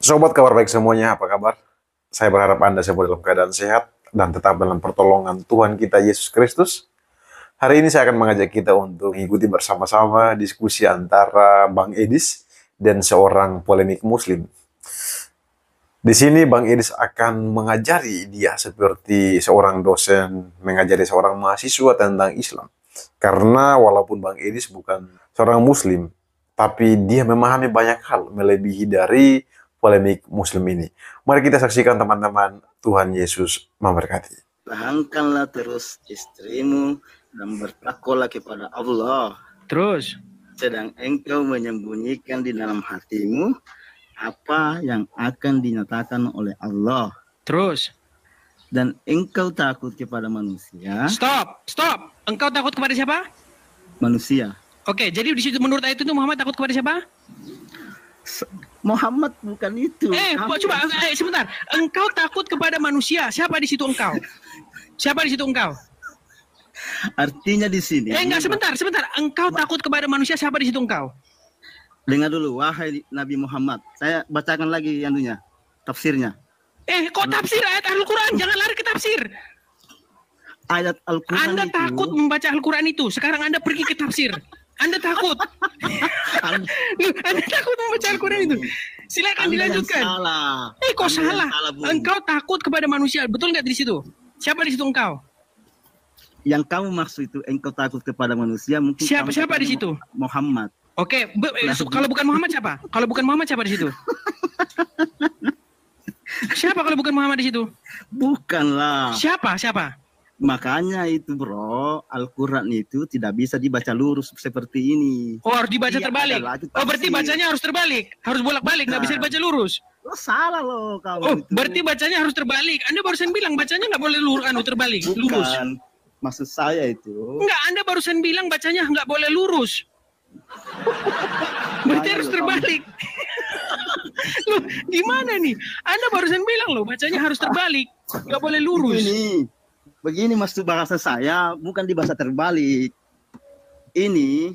Sobat kabar baik semuanya, apa kabar? Saya berharap Anda semua dalam keadaan sehat dan tetap dalam pertolongan Tuhan kita Yesus Kristus. Hari ini saya akan mengajak kita untuk mengikuti bersama-sama diskusi antara Bang Edis dan seorang polemik muslim. Di sini Bang Edis akan mengajari dia seperti seorang dosen mengajari seorang mahasiswa tentang Islam. Karena walaupun Bang Edis bukan seorang muslim, tapi dia memahami banyak hal melebihi dari polemik muslim ini. Mari kita saksikan teman-teman. Tuhan Yesus memberkati. Tahankanlah terus istrimu dan bertakwalah kepada Allah. Terus, Sedang engkau menyembunyikan di dalam hatimu apa yang akan dinyatakan oleh Allah. terus. Dan engkau takut kepada manusia. Stop. Engkau takut kepada siapa? Manusia. Oke, jadi di situ menurut ayat itu Muhammad takut kepada siapa? Muhammad bukan itu. Coba, sebentar. Engkau takut kepada manusia. Siapa di situ engkau? Siapa di situ engkau? Artinya di sini. Enggak, sebentar. Engkau takut kepada manusia. Siapa di situ engkau? Dengar dulu, wahai Nabi Muhammad. Saya bacakan lagi anunya, tafsirnya. Kok tafsir ayat Al-Quran? Jangan lari ke tafsir. Ayat Al-Quran Anda itu, takut membaca Al-Quran itu. Sekarang Anda pergi ke tafsir. Anda takut. Anda takut membaca Al-Quran itu. Silakan Anda yang dilanjutkan. salah. Kok Anda yang salah? Bung. Engkau takut kepada manusia. Betul nggak di situ? Siapa di situ engkau? Yang kamu maksud itu engkau takut kepada manusia mungkin Siapa di situ? Muhammad. Oke, kalau bukan Muhammad siapa? Kalau bukan Muhammad siapa di situ? Siapa kalau bukan Muhammad di situ? Bukanlah. Siapa? Makanya itu bro, Al-Quran itu tidak bisa dibaca lurus seperti ini. Oh, harus dibaca Iya, terbalik. ada lagi Oh, berarti tafsir. bacanya harus terbalik. Harus bolak-balik, nggak bisa dibaca lurus. Lo salah lo kamu Oh, itu. berarti bacanya harus terbalik. Anda barusan bilang bacanya nggak boleh terbalik, lurus. Bukan. Maksud saya itu. Enggak, Anda barusan bilang bacanya nggak boleh lurus. Berarti harus terbalik. Loh, gimana nih? Anda barusan bilang loh, bacanya harus terbalik. Nggak boleh lurus. Begini maksud bahasa saya, bukan di bahasa terbalik. Ini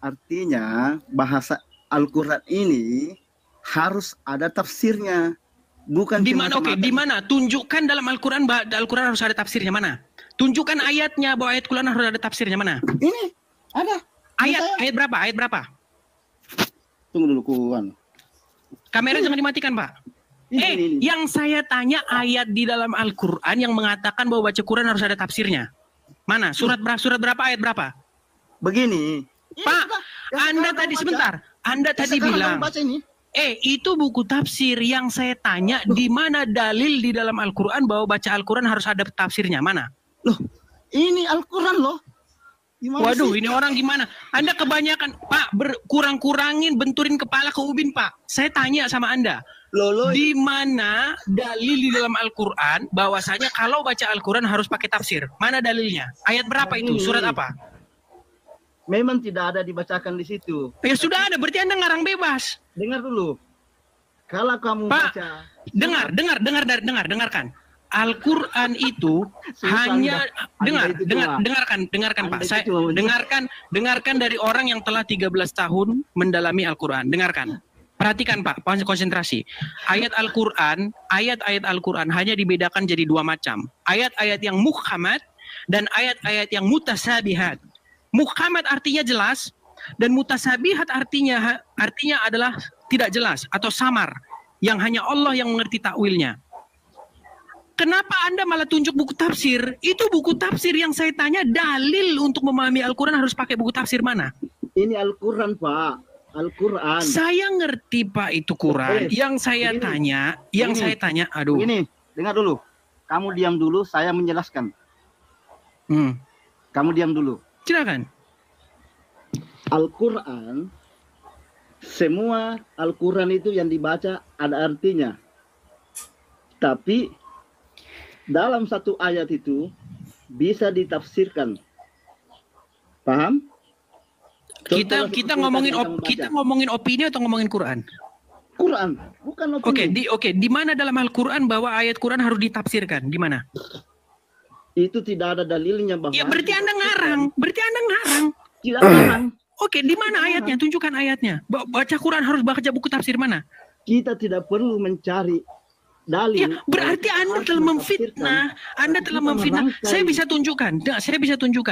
artinya bahasa Al-Quran ini harus ada tafsirnya. Bukan Di cuma mana? Oke, di mana? Tunjukkan dalam Al-Quran harus ada tafsirnya mana? Tunjukkan ayatnya bahwa ayat Quran harus ada tafsirnya mana? Ini ada. Ayat berapa? Ayat berapa? Tunggu dulu kuan. Kamera jangan dimatikan, Pak. Ini. Yang saya tanya ayat di dalam Al-Quran yang mengatakan bahwa baca Quran harus ada tafsirnya. Mana? Surat berapa? Ayat berapa? Begini. Pak, Anda tadi sebentar. Anda tadi bilang, itu buku tafsir. Yang saya tanya, di mana dalil di dalam Al-Quran bahwa baca Al-Quran harus ada tafsirnya? Mana? Loh, ini Al-Quran loh. Gimana Waduh, sih? ini orang gimana? Anda kebanyakan, Pak, kurang-kurangin, benturin kepala ke ubin, Pak. Saya tanya sama Anda, di mana dalil di dalam Al-Quran bahwasanya kalau baca Al-Quran harus pakai tafsir? Mana dalilnya? Ayat berapa itu? Surat apa? Memang tidak ada dibacakan di situ. Ya sudah ada, berarti Anda ngarang bebas. Dengar dulu. Kalau kamu Pak, baca, dengarkan. Al-Quran itu hanya dengarkan Pak. Saya dengarkan dari orang yang telah 13 tahun mendalami Al-Quran. Dengarkan. Perhatikan Pak, konsentrasi. Ayat-ayat Al-Quran hanya dibedakan jadi dua macam. Ayat-ayat yang muhkamat dan ayat-ayat yang mutasabihat. Muhkamat artinya jelas dan mutasabihat artinya adalah tidak jelas atau samar yang hanya Allah yang mengerti takwilnya. Kenapa Anda malah tunjuk buku tafsir? Itu buku tafsir yang saya tanya, dalil untuk memahami Al-Quran harus pakai buku tafsir mana? ini Al-Quran Pak. Al-Quran. Saya ngerti Pak itu Quran. Yang saya tanya, aduh. Ini, dengar dulu. Kamu diam dulu, saya menjelaskan. Kamu diam dulu. Silakan. Al-Quran, semua Al-Quran itu yang dibaca ada artinya. Tapi dalam satu ayat itu bisa ditafsirkan. Paham? Kita ngomongin opini atau ngomongin Quran? Quran, bukan opini. Oke, di mana dalam Al-Quran bahwa ayat Quran harus ditafsirkan? Di mana? Itu tidak ada dalilnya bahwa. Ya berarti Anda ngarang. Tidak ngarang. Oke, di mana ayatnya? Tunjukkan ayatnya. Baca Quran harus baca buku tafsir mana? kita tidak perlu mencari dalil. Ya, berarti Anda telah memfitnah. Anda telah memfitnah. Saya bisa tunjukkan.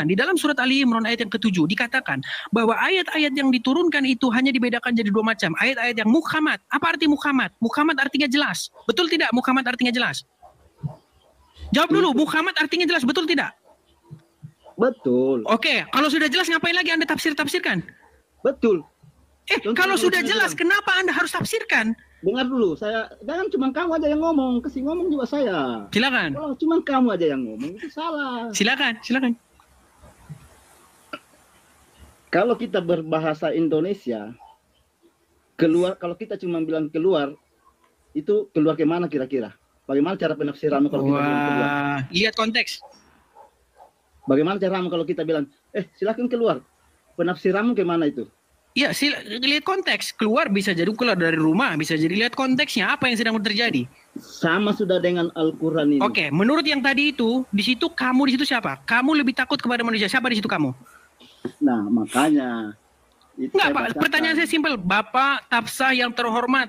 Di dalam surat Ali Imran ayat yang ke-7 dikatakan bahwa ayat-ayat yang diturunkan itu hanya dibedakan jadi dua macam. Ayat-ayat yang muhkamat. Apa arti muhkamat? Muhkamat artinya jelas. Betul tidak? Muhkamat artinya jelas. Jawab dulu. Muhkamat artinya jelas. Betul tidak? Betul. Oke. Kalau sudah jelas ngapain lagi Anda tafsir-tafsirkan? Betul. Kalau sudah jelas kenapa Anda harus tafsirkan? Dengar dulu, jangan cuma kamu aja yang ngomong, kasih ngomong juga saya. Silakan. Kalau cuma kamu aja yang ngomong itu salah. Silakan. Kalau kita berbahasa Indonesia, keluar, kalau kita cuma bilang keluar, itu keluar kemana kira-kira? Bagaimana cara penafsiranmu kalau kita bilang keluar? Lihat konteks. Bagaimana caramu kalau kita bilang, silakan keluar? Penafsiranmu kemana itu? Ya, lihat konteks. Keluar bisa jadi keluar dari rumah, bisa jadi lihat konteksnya apa yang sedang terjadi. Sama sudah dengan Al-Quran ini. Oke, menurut yang tadi itu, di situ kamu di situ siapa? Kamu lebih takut kepada manusia. Siapa di situ kamu? Nah, makanya. Enggak, Pak. Pertanyaan saya simpel. Bapak Tafsah yang terhormat,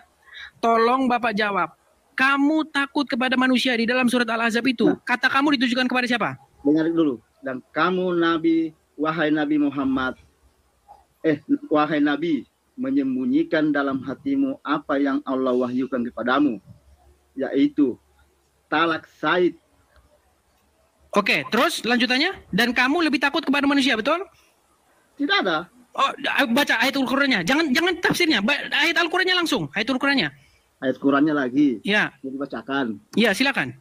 tolong Bapak jawab. Kamu takut kepada manusia di dalam surat Al-Ahzab itu? Kata kamu ditujukan kepada siapa? Dengar dulu. Dan kamu Nabi, wahai Nabi Muhammad, wahai Nabi, menyembunyikan dalam hatimu apa yang Allah wahyukan kepadamu, yaitu talak said. Oke, terus lanjutannya. Dan kamu lebih takut kepada manusia, betul? Tidak ada. Oh, baca ayat Al-Qur'annya. Jangan tafsirnya. Ayat Al-Qur'annya langsung. Ayat Al-Qur'annya. Ayat Qurannya lagi. Ya. Mau dibacakan. Ya, silakan.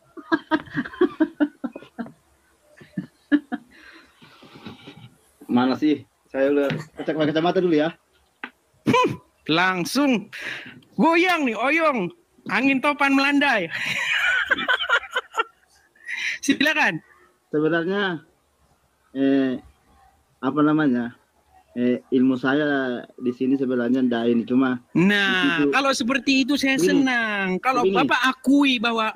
Mana sih? Saya udah cek pakai kacamata dulu ya. Langsung goyang nih, oyong. Angin topan melandai. Silakan. Sebenarnya apa namanya? Ilmu saya di sini sebenarnya ndak ini, cuma kalau seperti itu saya senang. Kalau Bapak akui bahwa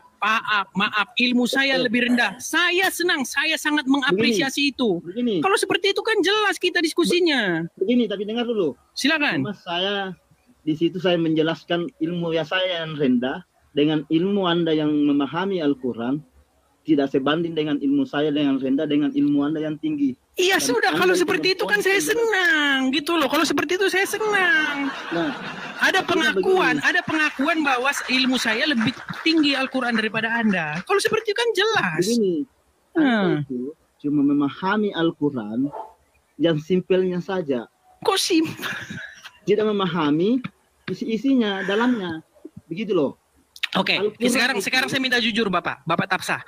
maaf, ilmu saya lebih rendah. Saya senang, saya sangat mengapresiasi itu. Kalau seperti itu kan jelas kita diskusinya. Begini, tapi dengar dulu. Silakan. Cuma saya di situ saya menjelaskan ilmu saya yang rendah dengan ilmu Anda yang memahami Al-Quran tidak sebanding dengan ilmu saya yang rendah dengan ilmu Anda yang tinggi. Iya, Dan sudah, kalau seperti itu kan saya senang gitu loh. Kalau seperti itu saya senang. Nah, ada pengakuan bahwa ilmu saya lebih tinggi Al-Quran daripada Anda. Kalau seperti itu kan jelas. Begini, Anda itu cuma memahami Al-Quran yang simpelnya saja. Kok simpel? Tidak memahami isi-isinya, dalamnya. Begitu loh. Oke, sekarang saya minta jujur Bapak Tafsah.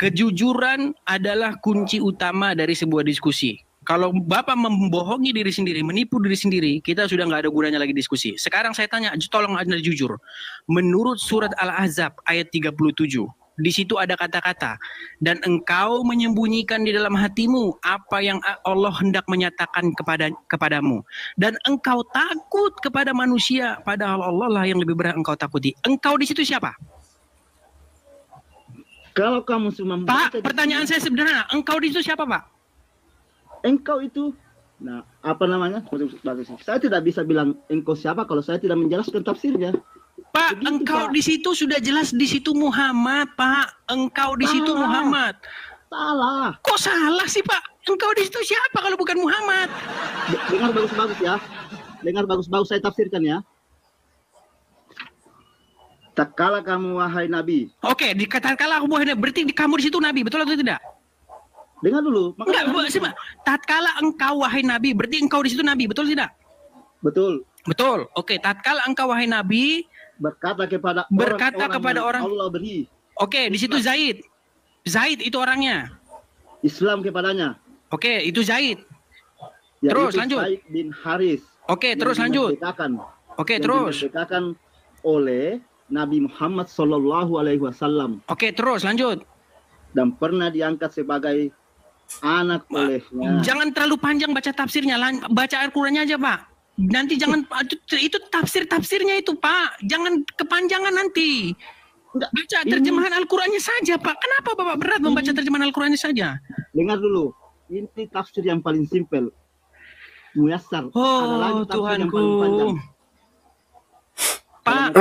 Kejujuran adalah kunci utama dari sebuah diskusi. Kalau Bapak membohongi diri sendiri, menipu diri sendiri, kita sudah nggak ada gunanya lagi diskusi. Sekarang saya tanya, tolong Anda jujur. Menurut surat Al-Ahzab ayat 37, di situ ada kata-kata, dan engkau menyembunyikan di dalam hatimu apa yang Allah hendak menyatakan kepadamu. Dan engkau takut kepada manusia, padahal Allah lah yang lebih berhak engkau takuti. Engkau di situ siapa? Kalau kamu cuma Pak, pertanyaan saya sederhana. Engkau di situ siapa, Pak? Engkau itu, nah apa namanya? Saya tidak bisa bilang engkau siapa kalau saya tidak menjelaskan tafsirnya. Pak, begitu, engkau Pak. Di situ sudah jelas di situ Muhammad, Pak. Engkau di situ Muhammad. Salah. Kok salah sih, Pak? Engkau di situ siapa kalau bukan Muhammad? Dengar bagus-bagus ya. Dengar bagus-bagus saya tafsirkan ya. Tak kala kamu wahai Nabi. Oke, dikatakan kala aku wahai Nabi, berarti kamu di situ Nabi, betul atau tidak? Dengar dulu. Enggak, tatkala engkau wahai Nabi, berarti engkau di situ Nabi, betul tidak? Betul. Betul. Oke, tatkala engkau wahai Nabi berkata kepada orang Allah beri. Oke, di situ Zaid. Zaid itu orangnya. Islam kepadanya. Oke, itu Zaid. Ya, terus itu lanjut. Zaid bin Haris. Oke, terus lanjut. Oke, terus. Dimerdekakan oleh Nabi Muhammad SAW. Oke, terus lanjut. Dan pernah diangkat sebagai anak olehnya. Jangan terlalu panjang baca tafsirnya, baca Al-Qurannya aja, Pak. Nanti jangan itu tafsirnya itu, Pak. Jangan kepanjangan nanti. Baca terjemahan Al-Qurannya saja, Pak. Kenapa Bapak berat membaca terjemahan Al-Qurannya saja? Dengar dulu. Ini tafsir yang paling simpel. Muyassar. Oh, Tuhanku. Pak,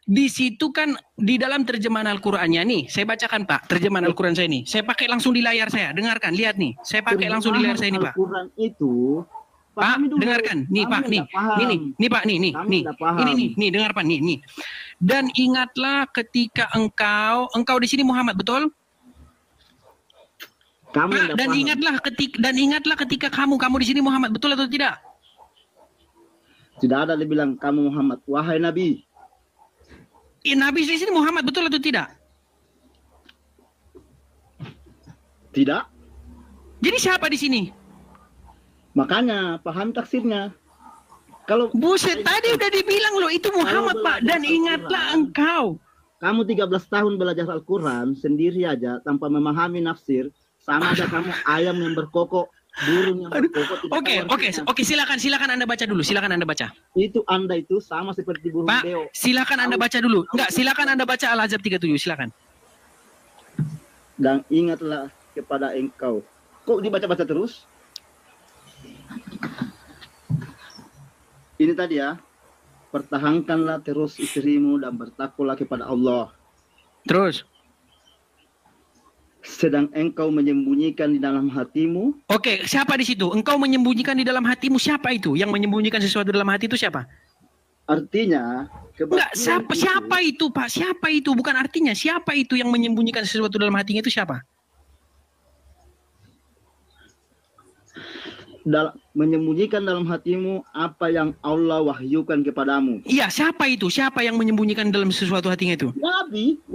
di situ kan di dalam terjemahan Al-Qur'annya nih, saya bacakan Pak, terjemahan Al-Qur'an saya nih. Saya pakai langsung di layar saya, dengarkan, lihat nih. Saya pakai langsung di layar saya nih, Pak. Al-Quran itu, Pak, pahami dulu. dengarkan. Nih, Kamu Pak, nih. nggak paham. Nih, Pak, nih. Kamu Nih. nggak paham. Ini, dengar Pak, nih. Dan ingatlah ketika engkau di sini Muhammad, betul? Kamu Pak, nggak dan paham. ingatlah ketika kamu di sini Muhammad, betul atau tidak? Tidak ada dibilang kamu Muhammad, wahai Nabi. Nabi di sini Muhammad, betul atau tidak? Tidak. Jadi siapa di sini? Makanya paham taksirnya. Kalau Buset, tadi udah dibilang loh itu Muhammad, Pak. Dan ingatlah engkau. kamu 13 tahun belajar Al-Quran sendiri aja tanpa memahami nafsir, sama aja kamu ayam yang berkokok, burung yang berkokok. Oke, silakan Anda baca dulu. Silakan Anda baca. Itu Anda itu sama seperti burung Pak, beo. silakan Anda baca dulu. Enggak, silakan Anda baca Al-Ahzab 37, silakan. Dan ingatlah kepada engkau. Kok dibaca-baca terus? Ini tadi ya. Pertahankanlah terus istrimu dan bertakwalah kepada Allah. Terus. Sedang engkau menyembunyikan di dalam hatimu. Oke, siapa di situ? Engkau menyembunyikan di dalam hatimu, siapa itu? Yang menyembunyikan sesuatu dalam hati itu siapa? Artinya Enggak, siapa itu, Pak? Siapa itu? Bukan artinya. Siapa itu yang menyembunyikan sesuatu dalam hatinya itu siapa? Menyembunyikan dalam hatimu apa yang Allah wahyukan kepadamu. Iya, siapa itu? Siapa yang menyembunyikan dalam sesuatu hatinya itu?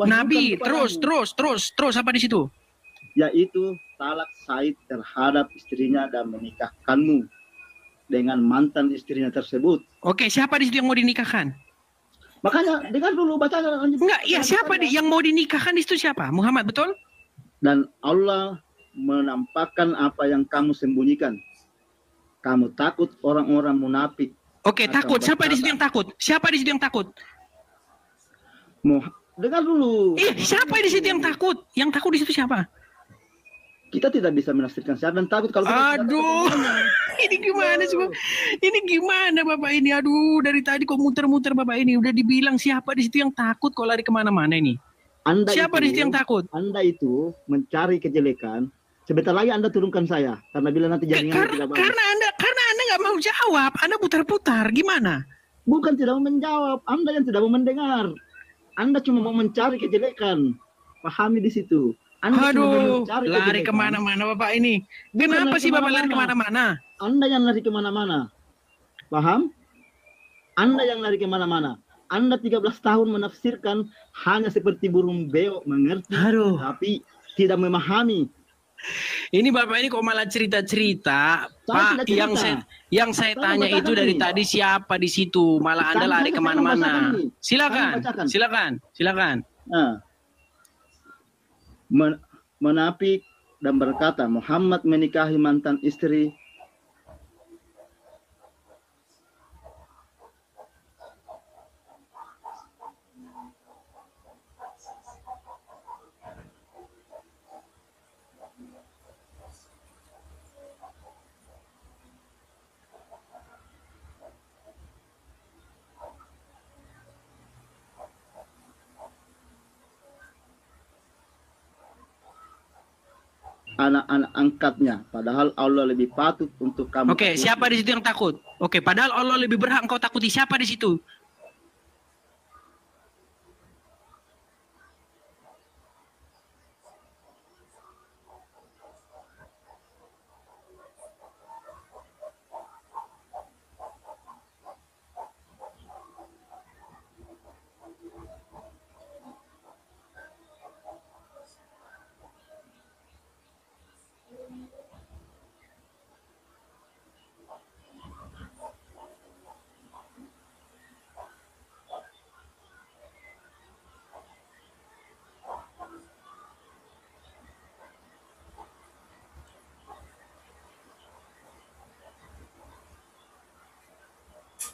Nabi. Terus apa di situ? Yaitu talak Said terhadap istrinya dan menikahkanmu dengan mantan istrinya tersebut. Oke, siapa di situ yang mau dinikahkan? Makanya dengar dulu baca. Enggak, ya siapa yang mau dinikahkan di situ siapa? Muhammad, betul? Dan Allah menampakkan apa yang kamu sembunyikan. Kamu takut orang-orang munafik. Oke, takut. Siapa di situ yang takut? Siapa di situ yang takut? Dengar dulu. Siapa di situ yang takut? Yang takut di situ siapa? Kita tidak bisa menafsirkan siapa yang takut kalau aduh, ini gimana sih, Bapak? Ini gimana Bapak ini? Aduh, dari tadi kok muter-muter Bapak ini. Udah dibilang siapa di situ yang takut kok lari kemana-mana ini. Siapa di situ yang takut? Anda itu mencari kejelekan. Sebentar lagi Anda turunkan saya karena bila nanti jaringan tidak bagus. Karena Anda nggak mau jawab, Anda putar-putar. Gimana? Bukan tidak mau menjawab, Anda yang tidak mau mendengar. Anda cuma mau mencari kejelekan. Pahami di situ. Aduh, lari kemana-mana Bapak ini. Kenapa sih Bapak lari kemana-mana? Anda yang lari kemana-mana. Paham? Anda yang lari kemana-mana. Anda 13 tahun menafsirkan hanya seperti burung beo, mengerti, tapi tidak memahami. Ini Bapak ini kok malah cerita-cerita, Pak. Yang saya tanya itu dari tadi siapa di situ, malah Anda lari kemana-mana. Silakan. Nah, menapik dan berkata Muhammad menikahi mantan istri. Anak-anak angkatnya, padahal Allah lebih patut untuk kamu. Oke, siapa di situ yang takut? Oke, padahal Allah lebih berhak engkau takuti. Siapa di situ?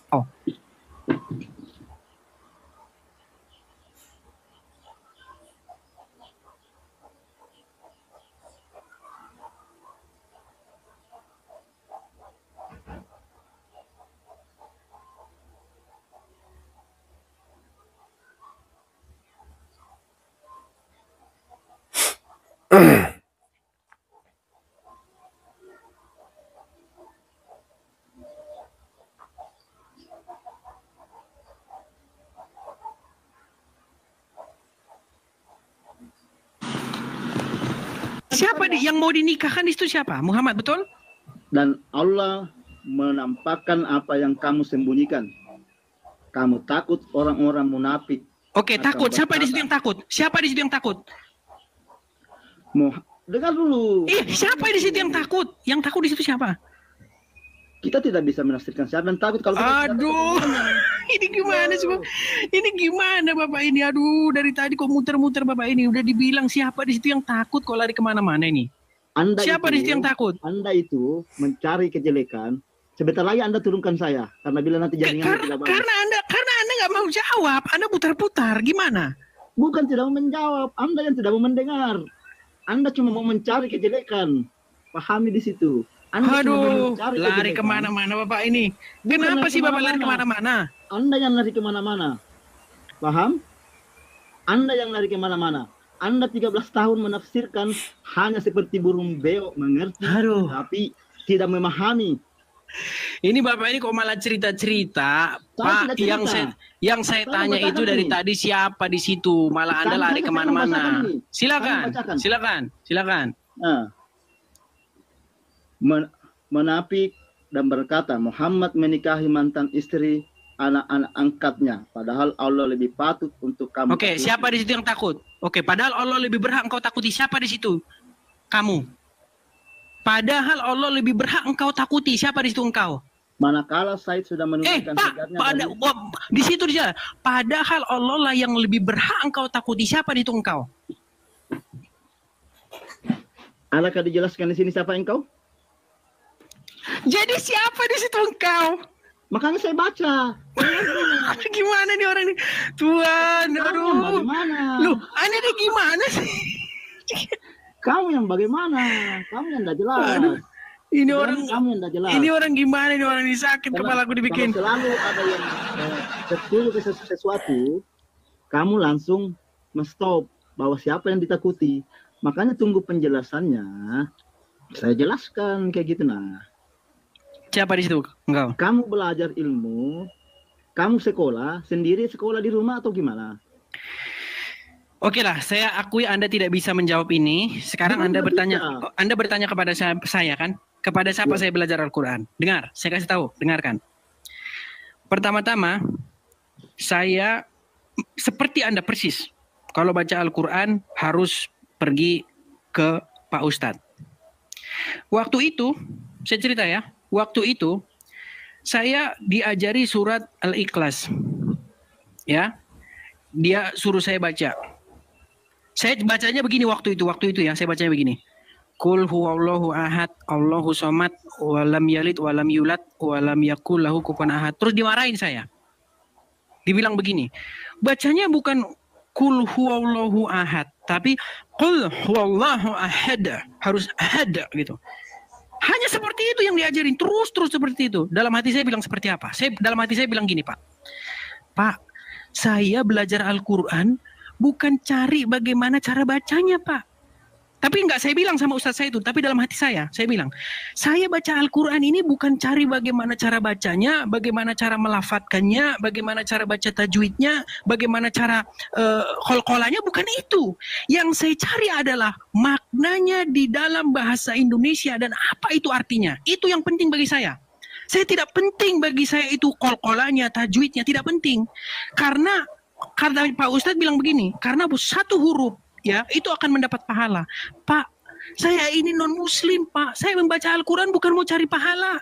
Oh. Siapa yang mau dinikahkan di situ siapa? Muhammad, betul? Dan Allah menampakkan apa yang kamu sembunyikan. Kamu takut orang-orang munafik. Oke, takut. Siapa di situ yang takut? Siapa di situ yang takut? Dengar dulu. Siapa di situ yang takut? Yang takut di situ siapa? Kita tidak bisa menafsirkan siapa yang takut kalau kita aduh, ini gimana sih, Pak? Ini gimana Bapak ini? Aduh, dari tadi kok muter-muter Bapak ini. Udah dibilang siapa di situ yang takut kok lari kemana-mana ini? Siapa di situ yang takut? Anda itu mencari kejelekan. Sebentar lagi Anda turunkan saya karena bila nanti jaringan tidak bagus. Karena Anda nggak mau jawab, Anda putar-putar. Gimana? Bukan tidak mau menjawab, Anda yang tidak mau mendengar. Anda cuma mau mencari kejelekan. Pahami di situ. Aduh, lari kemana-mana Bapak ini. Kenapa sih Bapak lari kemana-mana? Anda yang lari kemana-mana. Paham? Anda yang lari kemana-mana. Anda 13 tahun menafsirkan hanya seperti burung beo, mengerti, tapi tidak memahami. Ini Bapak ini kok malah cerita-cerita, Pak. Yang saya tanya itu dari tadi siapa di situ, malah Anda lari kemana-mana. Silakan. Nah, menafik dan berkata Muhammad menikahi mantan istri anak-anak angkatnya, padahal Allah lebih patut untuk kamu. Oke, siapa di situ yang takut? Oke, padahal Allah lebih berhak engkau takuti. Siapa di situ? Kamu. Padahal Allah lebih berhak engkau takuti. Siapa di situ engkau? Manakala Said sudah menunjukkan di situ dia. Padahal Allah lah yang lebih berhak engkau takuti. Siapa di situ engkau? Adakah dijelaskan di sini siapa engkau? Jadi siapa di situ engkau? Makanya saya baca. Gimana nih orang ini? Tuhan, aduh. Bagaimana? Loh, Anda ini gimana sih? Kamu yang bagaimana? Kamu yang tidak jelas. Aduh, ini orang, kamu yang tidak jelas. Ini orang gimana? Ini orang ini sakit kepala aku dibikin. Selalu ada yang setuju ke sesuatu, kamu langsung stop bahwa siapa yang ditakuti. Makanya tunggu penjelasannya. Saya jelaskan kayak gitu nah. Siapa di situ? Enggak. Kamu belajar ilmu, kamu sekolah sendiri, sekolah di rumah atau gimana? Oke lah, saya akui Anda tidak bisa menjawab ini. Sekarang Anda bertanya kepada saya kan? Kepada siapa saya belajar Al-Quran? Dengar, saya kasih tahu, dengarkan. Pertama-tama, saya seperti Anda persis. Kalau baca Al-Quran harus pergi ke Pak Ustadz. Waktu itu, saya cerita ya. Waktu itu saya diajari surat Al-Ikhlas. Ya. Dia suruh saya baca. Saya bacanya begini waktu itu ya, saya bacanya begini. Qul huwallahu ahad, Allahu somad, wa lam yalid wa lam yulad wa lam yakul lahu kufuwan ahad. Terus dimarahin saya. Dibilang begini. Bacanya bukan Qul huwallahu ahad, tapi Qul huwallahu ahad. Harus ahad gitu. Hanya seperti itu yang diajarin, terus seperti itu. Dalam hati saya bilang seperti apa? Dalam hati saya bilang gini, Pak. Pak, saya belajar Al-Quran bukan cari bagaimana cara bacanya, Pak. Tapi enggak saya bilang sama ustaz saya itu, tapi dalam hati saya bilang, saya baca Al-Quran ini bukan cari bagaimana cara bacanya, bagaimana cara melafatkannya, bagaimana cara baca tajwidnya, bagaimana cara qalqalanya, bukan itu. Yang saya cari adalah maknanya di dalam bahasa Indonesia dan apa itu artinya. Itu yang penting bagi saya. Saya tidak penting bagi saya itu qalqalanya, tajwidnya, tidak penting. Karena Pak Ustadz bilang begini, karena satu huruf ya, itu akan mendapat pahala. Pak, saya ini non-muslim, Pak. Saya membaca Al-Quran bukan mau cari pahala.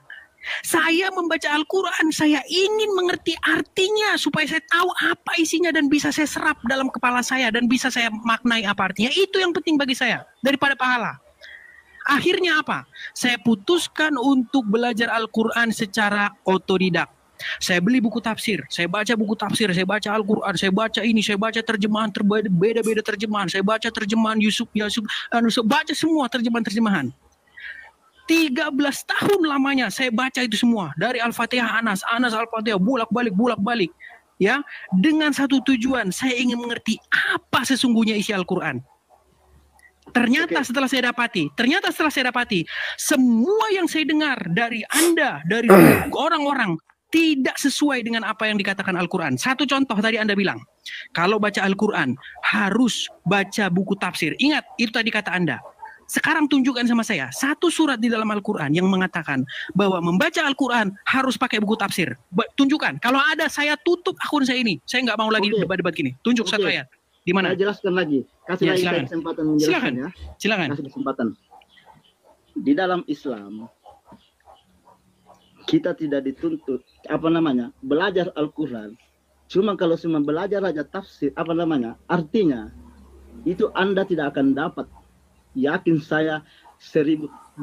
Saya membaca Al-Quran, saya ingin mengerti artinya supaya saya tahu apa isinya dan bisa saya serap dalam kepala saya dan bisa saya maknai apa artinya. Itu yang penting bagi saya daripada pahala. Akhirnya apa? Saya putuskan untuk belajar Al-Quran secara otodidak. Saya beli buku tafsir, saya baca buku tafsir, saya baca Al-Quran, saya baca ini, saya baca terjemahan beda-beda terjemahan, saya baca terjemahan Yusuf, saya baca semua terjemahan. 13 tahun lamanya saya baca itu semua, dari Al-Fatihah Anas Al-Fatihah, bolak-balik, ya, dengan satu tujuan, saya ingin mengerti apa sesungguhnya isi Al-Quran. Ternyata setelah saya dapati, semua yang saya dengar dari Anda, dari orang-orang, tidak sesuai dengan apa yang dikatakan Al-Quran. Satu contoh tadi Anda bilang, kalau baca Al-Quran harus baca buku tafsir. Ingat, itu tadi kata Anda. Sekarang tunjukkan sama saya satu surat di dalam Al-Quran yang mengatakan bahwa membaca Al-Quran harus pakai buku tafsir. Tunjukkan. Kalau ada, saya tutup akun saya ini. Saya nggak mau lagi debat-debat gini. Tunjuk satu ayat. Di mana? Saya jelaskan lagi. Kasih lagi saya kesempatan menjelaskan ya. Silakan. Kasih kesempatan. Di dalam Islam kita tidak dituntut belajar Al-Quran. Cuma kalau cuma belajar aja tafsir artinya itu Anda tidak akan dapat. Yakin saya 20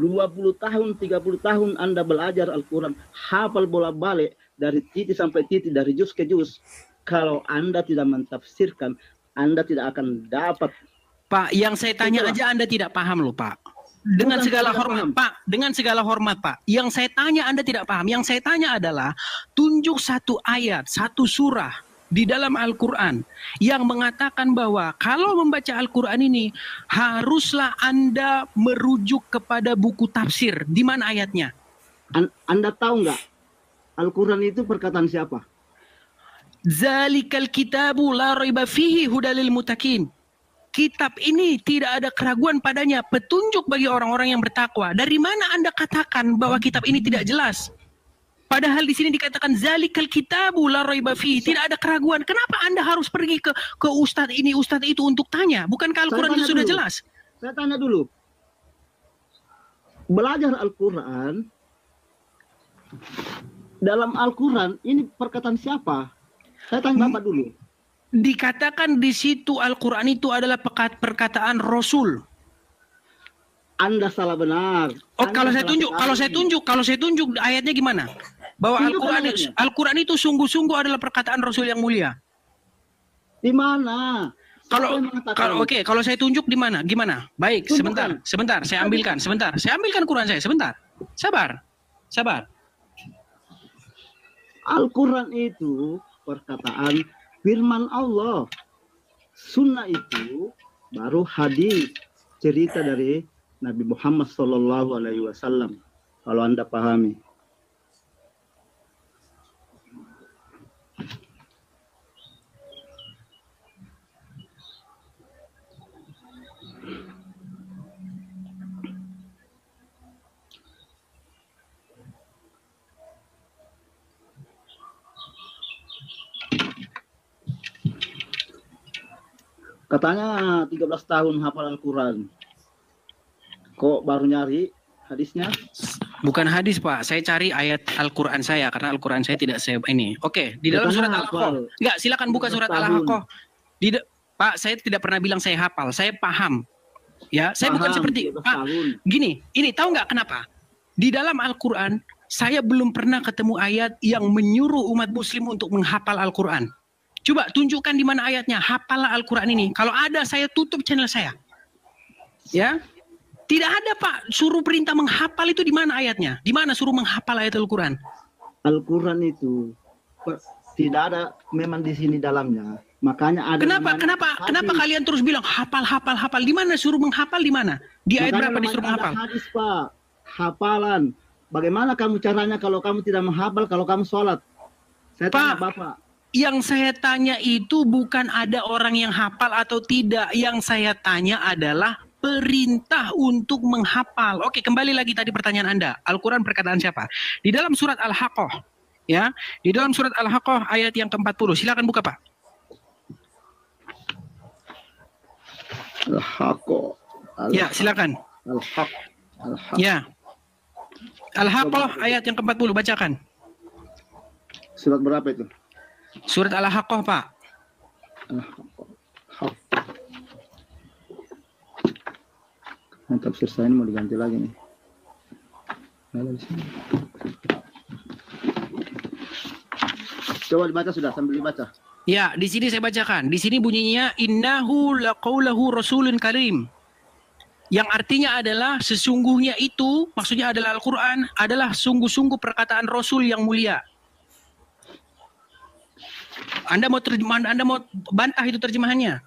tahun, 30 tahun Anda belajar Al-Quran, hafal bolak-balik dari titik sampai titik, dari juz ke juz. Kalau Anda tidak mentafsirkan, Anda tidak akan dapat. Pak, yang saya tanya aja Anda tidak paham loh, Pak. Dengan segala hormat, Pak. Dengan segala hormat, Pak. Yang saya tanya Anda tidak paham. Yang saya tanya adalah tunjuk satu ayat, satu surah di dalam Al-Quran yang mengatakan bahwa kalau membaca Al-Quran ini haruslah Anda merujuk kepada buku tafsir. Di mana ayatnya? Anda tahu nggak? Al-Quran itu perkataan siapa? Zalikal kitabu la raiba fihi hudalil muttaqin. Kitab ini tidak ada keraguan padanya, petunjuk bagi orang-orang yang bertakwa. Dari mana Anda katakan bahwa kitab ini tidak jelas? Padahal di sini dikatakan zalikal kitabu la raiba fihi, tidak ada keraguan. Kenapa Anda harus pergi ke ustadz ini, ustadz itu untuk tanya? Bukankah Al-Quran itu sudah jelas? Saya tanya dulu. Belajar Al-Quran, dalam Al-Quran ini perkataan siapa? Saya tanya Bapak dulu. Dikatakan di situ Al-Quran itu adalah perkataan Rasul. Anda salah benar. Oh, kalau saya tunjuk ayatnya gimana? Bahwa Al-Quran itu sungguh-sungguh adalah perkataan Rasul yang mulia. Di mana? Kalau saya tunjuk di mana? Gimana? Baik, sebentar, saya ambilkan Quran saya, sebentar. Sabar. Al-Quran itu perkataan firman Allah. Sunnah itu baru hadis, cerita dari Nabi Muhammad SAW. Kalau Anda pahami. Katanya 13 tahun hafal Al-Quran. Kok baru nyari hadisnya? Bukan hadis, Pak. Saya cari ayat Al-Quran saya karena Al-Quran saya tidak ini. Oke, di dalam surat Al-Haqqah. Enggak, silakan buka surat Al-Haqqah. Pak, saya tidak pernah bilang saya hafal, saya paham. Ya, saya bukan seperti Pak. Gini, ini tahu nggak kenapa? Di dalam Al-Quran saya belum pernah ketemu ayat yang menyuruh umat muslim untuk menghafal Al-Quran. Coba tunjukkan di mana ayatnya, hafalah Al-Quran ini. Kalau ada, saya tutup channel saya. Ya, tidak ada, Pak. Suruh perintah menghafal itu di mana ayatnya? Di mana suruh menghafal ayat Al-Quran? Al-Quran itu tidak ada memang di sini dalamnya. Makanya ada. Kenapa kalian terus bilang hafal? Di mana suruh menghafal, di mana? Di ayat berapa disuruh menghafal? Hadis, Pak. Hafalan. Bagaimana kamu caranya kalau kamu tidak menghafal, kalau kamu sholat? Saya tanya Bapak. Yang saya tanya itu bukan ada orang yang hafal atau tidak. Yang saya tanya adalah perintah untuk menghafal. Oke, kembali lagi tadi pertanyaan Anda. Al-Quran perkataan siapa? Di dalam surat Al-Haqqah. Ya, di dalam surat Al-Haqqah ayat yang ke-40. Silakan buka, Pak. Al-Haqqah. Ya, silakan. Al-Haqqah. Ya. Al-Haqqah ayat yang ke-40, bacakan. Surat berapa itu? Surat Al-Haqqah, Pak. Tafsir saya ini mau diganti lagi nih. Coba dibaca sudah, sambil dibaca. Ya, di sini saya bacakan. Di sini bunyinya innahu laqaulahu rasulun karim. Yang artinya adalah sesungguhnya itu, maksudnya adalah Al-Quran, adalah sungguh-sungguh perkataan Rasul yang mulia. Anda mau bantah itu terjemahannya?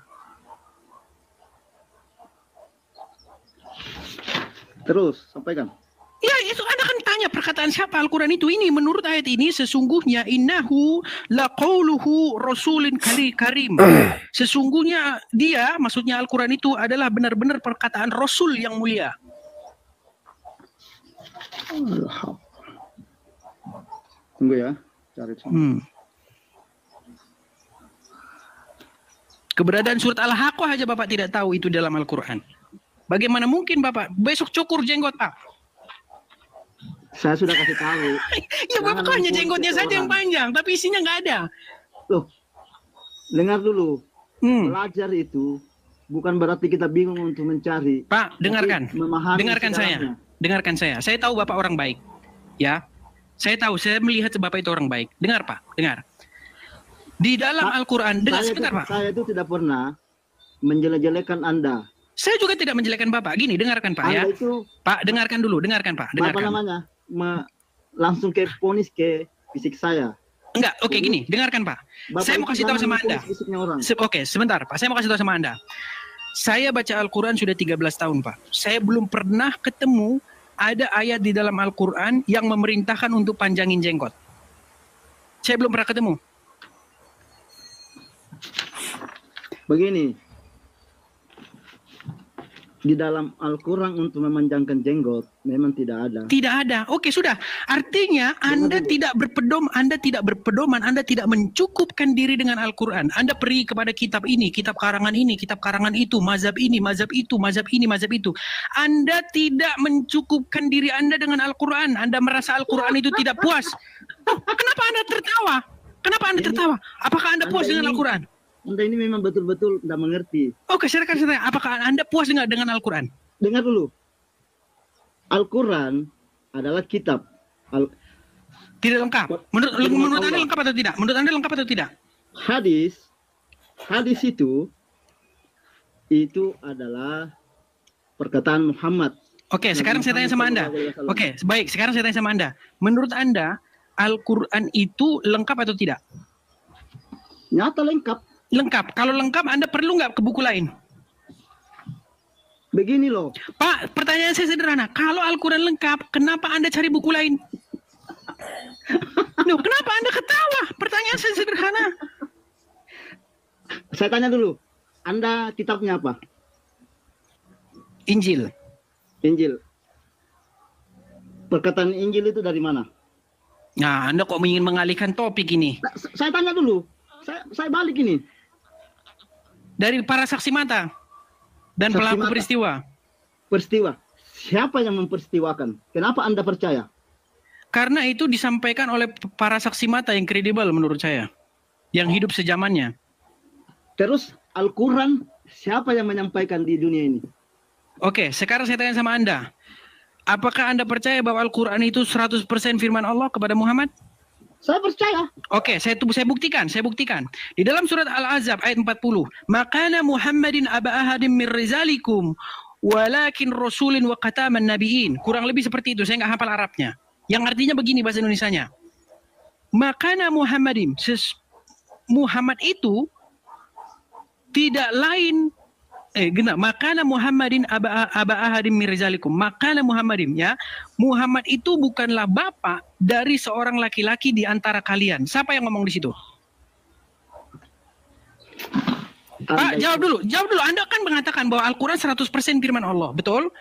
Terus, sampaikan. Ya, Enggak, itu Anda kan tanya perkataan siapa Al-Quran itu. Ini menurut ayat ini sesungguhnya innahu laqauluhu rasulin karim. Sesungguhnya dia, maksudnya Al-Quran itu adalah benar-benar perkataan Rasul yang mulia. Tunggu ya, cari. Keberadaan surat Al-Haqqah aja Bapak tidak tahu itu dalam Al-Quran. Bagaimana mungkin Bapak besok cukur jenggot Pak? Saya sudah kasih tahu. Ya Bapak hanya jenggotnya saja yang panjang, tapi isinya nggak ada. Loh, dengar dulu. Belajar itu bukan berarti kita bingung untuk mencari. Pak, dengarkan. Dengarkan saya. segalanya. Dengarkan saya. Saya tahu Bapak orang baik. Ya. Saya tahu, saya melihat Bapak itu orang baik. Dengar Pak, dengar. Di dalam Al-Quran, dengar sebentar Pak. Saya itu tidak pernah menjelek-jelekan Anda. Saya juga tidak menjelekkan Bapak. Gini, dengarkan Pak ya. Anda itu, Pak, dengarkan dulu, dengarkan Pak. apa Dengarkan. namanya, langsung ke ponis ke fisik saya. Enggak, oke gini, dengarkan Pak. Bapak Saya mau itu kasih tahu jangan sama Anda. memponis fisiknya orang. Oke, sebentar Pak. Saya mau kasih tahu sama Anda. Saya baca Al-Quran sudah 13 tahun Pak. Saya belum pernah ketemu ada ayat di dalam Al-Quran yang memerintahkan untuk panjangin jenggot. Saya belum pernah ketemu. Begini, di dalam Al-Quran untuk memanjangkan jenggot memang tidak ada. Tidak ada. Oke, sudah. Artinya Anda tidak berpedoman, Anda tidak mencukupkan diri dengan Al-Quran. Anda pergi kepada kitab ini, kitab karangan itu, mazhab ini, mazhab itu, mazhab ini, mazhab itu. Anda tidak mencukupkan diri Anda dengan Al-Quran. Anda merasa Al-Quran itu tidak puas. Oh, kenapa Anda tertawa? Kenapa Anda tertawa? Apakah Anda puas dengan Al-Quran? Anda ini memang betul-betul tidak mengerti. Oke, silakan. Apakah Anda puas dengan Al-Quran? Dengar dulu. Al-Quran adalah kitab. Tidak lengkap. Menurut Anda lengkap atau tidak? Menurut Anda lengkap atau tidak? Hadis itu adalah perkataan Muhammad. Oke, sekarang saya tanya sama Anda. Oke, baik. Sekarang saya tanya sama Anda. Menurut Anda, Al-Quran itu lengkap atau tidak? Nyata lengkap. Lengkap. Kalau lengkap, Anda perlu nggak ke buku lain? Begini loh. Pak, pertanyaan saya sederhana. Kalau Al-Quran lengkap, kenapa Anda cari buku lain? Loh, kenapa Anda ketawa? Pertanyaan saya sederhana. Saya tanya dulu. Anda kitabnya apa? Injil. Injil. Perkataan Injil itu dari mana? Nah, Anda kok ingin mengalihkan topik ini? Saya tanya dulu. Saya balik ini. Dari para saksi mata dan Saksi pelaku mata. peristiwa. Siapa yang memperistiwakan? Kenapa Anda percaya? Karena itu disampaikan oleh para saksi mata yang kredibel menurut saya. Yang hidup sejamannya. Terus Al-Quran siapa yang menyampaikan di dunia ini? Oke, sekarang saya tanya sama Anda. Apakah Anda percaya bahwa Al-Quran itu 100% firman Allah kepada Muhammad? Saya percaya. Oke, saya buktikan. Di dalam surat Al-Ahzab ayat 40, "Maqala Muhammadin aba ahadin min rizalikum walakin rasulin wa khataman nabiyyin." Kurang lebih seperti itu, saya nggak hafal Arabnya. Yang artinya begini bahasa Indonesianya. Maqala Muhammadin, Muhammad itu tidak lain makana Muhammadin aba ahadin min rizalikum. Makana Muhammadin, ya. Muhammad itu bukanlah bapak dari seorang laki-laki di antara kalian. Siapa yang ngomong di situ? Pak, jawab dulu. Anda kan mengatakan bahwa Al-Quran 100% firman Allah, betul?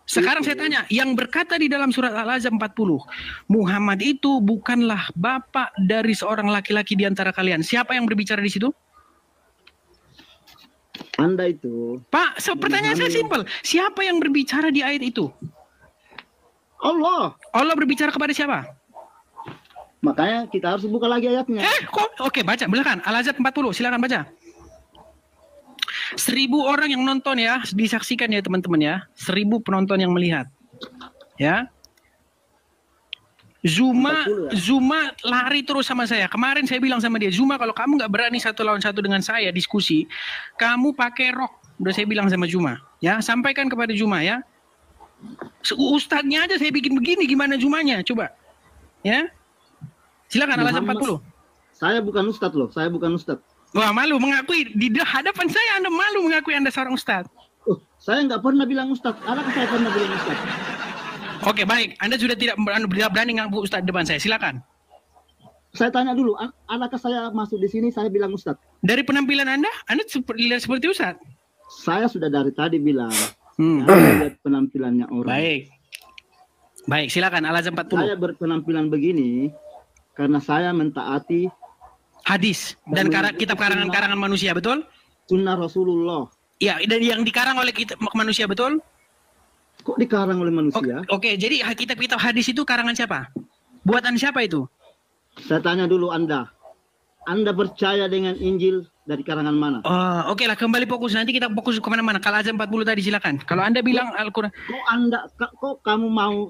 Sekarang saya tanya, yang berkata di dalam surat Al-Ahzab 40, Muhammad itu bukanlah bapak dari seorang laki-laki di antara kalian. Siapa yang berbicara di situ? Anda itu. Pak, pertanyaan saya simpel. Siapa yang berbicara di ayat itu? Allah. Allah berbicara kepada siapa? Makanya kita harus buka lagi ayatnya. Oke, baca. Silakan. Al-Ahzab 40. Silakan baca. 1.000 orang yang nonton ya, disaksikan ya teman-teman ya. 1.000 penonton yang melihat. Ya. Zuma lari terus sama saya. Kemarin saya bilang sama dia, Zuma kalau kamu nggak berani 1 lawan 1 dengan saya diskusi, kamu pakai rok. Udah saya bilang sama Zuma. Ya, sampaikan kepada Zuma ya. Ustadznya aja saya bikin begini, gimana Zumanya? Coba. Ya. Silakan Al-Ahzab 40. Saya bukan ustadz loh, saya bukan ustadz. Wah, malu mengakui di hadapan saya Anda malu mengakui Anda seorang ustadz. Saya nggak pernah bilang ustadz. Adakah saya pernah bilang ustadz? Oke, baik. Anda sudah tidak berani ngaku Ustaz depan saya. Silakan. Saya tanya dulu, adakah saya masuk di sini saya bilang Ustaz? Dari penampilan Anda seperti Ustaz. Saya sudah dari tadi bilang, Hmm. lihat penampilannya orang. Baik, silakan Al-Azhar 40. Saya berpenampilan begini karena saya mentaati Hadis dan kitab karangan manusia, betul? sunnah Rasulullah. Ya, dan yang dikarang oleh manusia, betul? Kok dikarang oleh manusia? Oke, jadi kitab-kitab hadis itu karangan siapa? Buatan siapa itu? Saya tanya dulu Anda. Anda percaya dengan Injil dari karangan mana? Oh, oke lah, kembali fokus. Nanti kita fokus kemana-mana. Kalau Al-Azhar 40 tadi silakan. Kalau Anda bilang Al-Quran. Kok kamu mau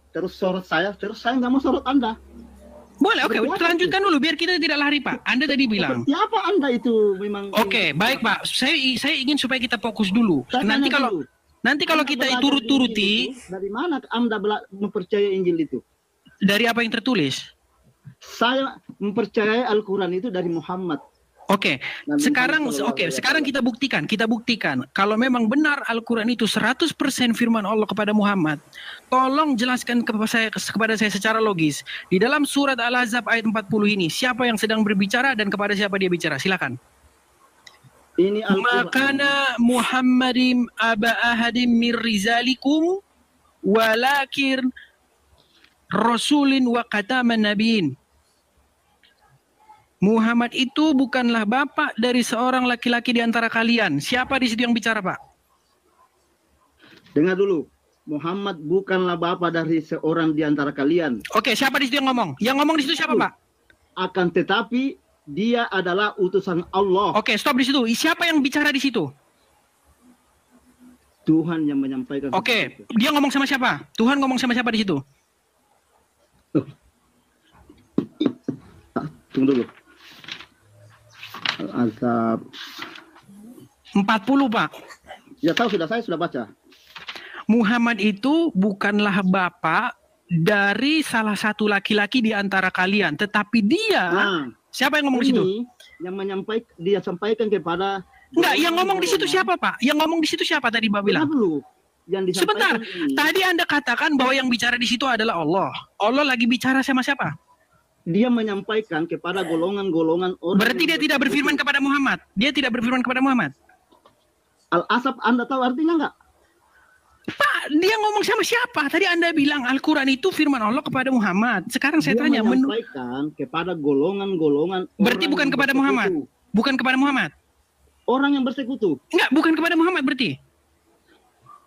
terus sorot saya, terus saya nggak mau sorot Anda. Boleh, oke. Lanjutkan dulu biar kita tidak lari, Pak. Anda tadi bilang. Siapa Anda itu memang? Oke, baik, Pak. Saya ingin supaya kita fokus dulu. Nanti kalau kita turut-turuti, dari mana Anda mempercayai Injil itu? dari apa yang tertulis? Saya mempercayai Al-Quran itu dari Muhammad. Oke, sekarang kita buktikan kalau memang benar Al-Quran itu 100% firman Allah kepada Muhammad. Tolong jelaskan kepada saya secara logis. Di dalam surat Al-Ahzab ayat 40 ini, siapa yang sedang berbicara dan kepada siapa dia bicara? Silakan. Ini Al-Quran. Makana Muhammadim aba ahadim mir rizalikum walakin rasulin wa khataman nabiyyin. Muhammad itu bukanlah bapak dari seorang laki-laki di antara kalian. Siapa di situ yang bicara, Pak? Dengar dulu. Muhammad bukanlah bapak dari seorang di antara kalian. Oke, siapa di situ yang ngomong? Yang ngomong di situ siapa, Pak? Akan tetapi dia adalah utusan Allah. Oke, stop di situ. Siapa yang bicara di situ? Tuhan yang menyampaikan. Oke, dia ngomong sama siapa? Tuhan ngomong sama siapa di situ? Tunggu dulu. Al-Ahzab 40, Pak. Ya tahu saya sudah baca. Muhammad itu bukanlah bapak dari salah satu laki-laki di antara kalian, tetapi dia siapa yang ngomong di situ? Yang dia sampaikan kepada yang ngomong di situ siapa, Pak? Yang ngomong di situ siapa tadi Bapak bilang? Dulu. Yang Sebentar. Tadi Anda katakan bahwa yang bicara di situ adalah Allah. Allah lagi bicara sama siapa? Dia menyampaikan kepada golongan-golongan orang. Berarti dia tidak berfirman kepada Muhammad. Dia tidak berfirman kepada Muhammad. Al-Asab Anda tahu artinya enggak? Pak, dia ngomong sama siapa? Tadi Anda bilang Al-Quran itu firman Allah kepada Muhammad. Sekarang saya tanya. Dia menyampaikan kepada golongan-golongan. Berarti bukan kepada Muhammad. Bukan kepada Muhammad. Orang yang bersekutu. Enggak, bukan kepada Muhammad berarti.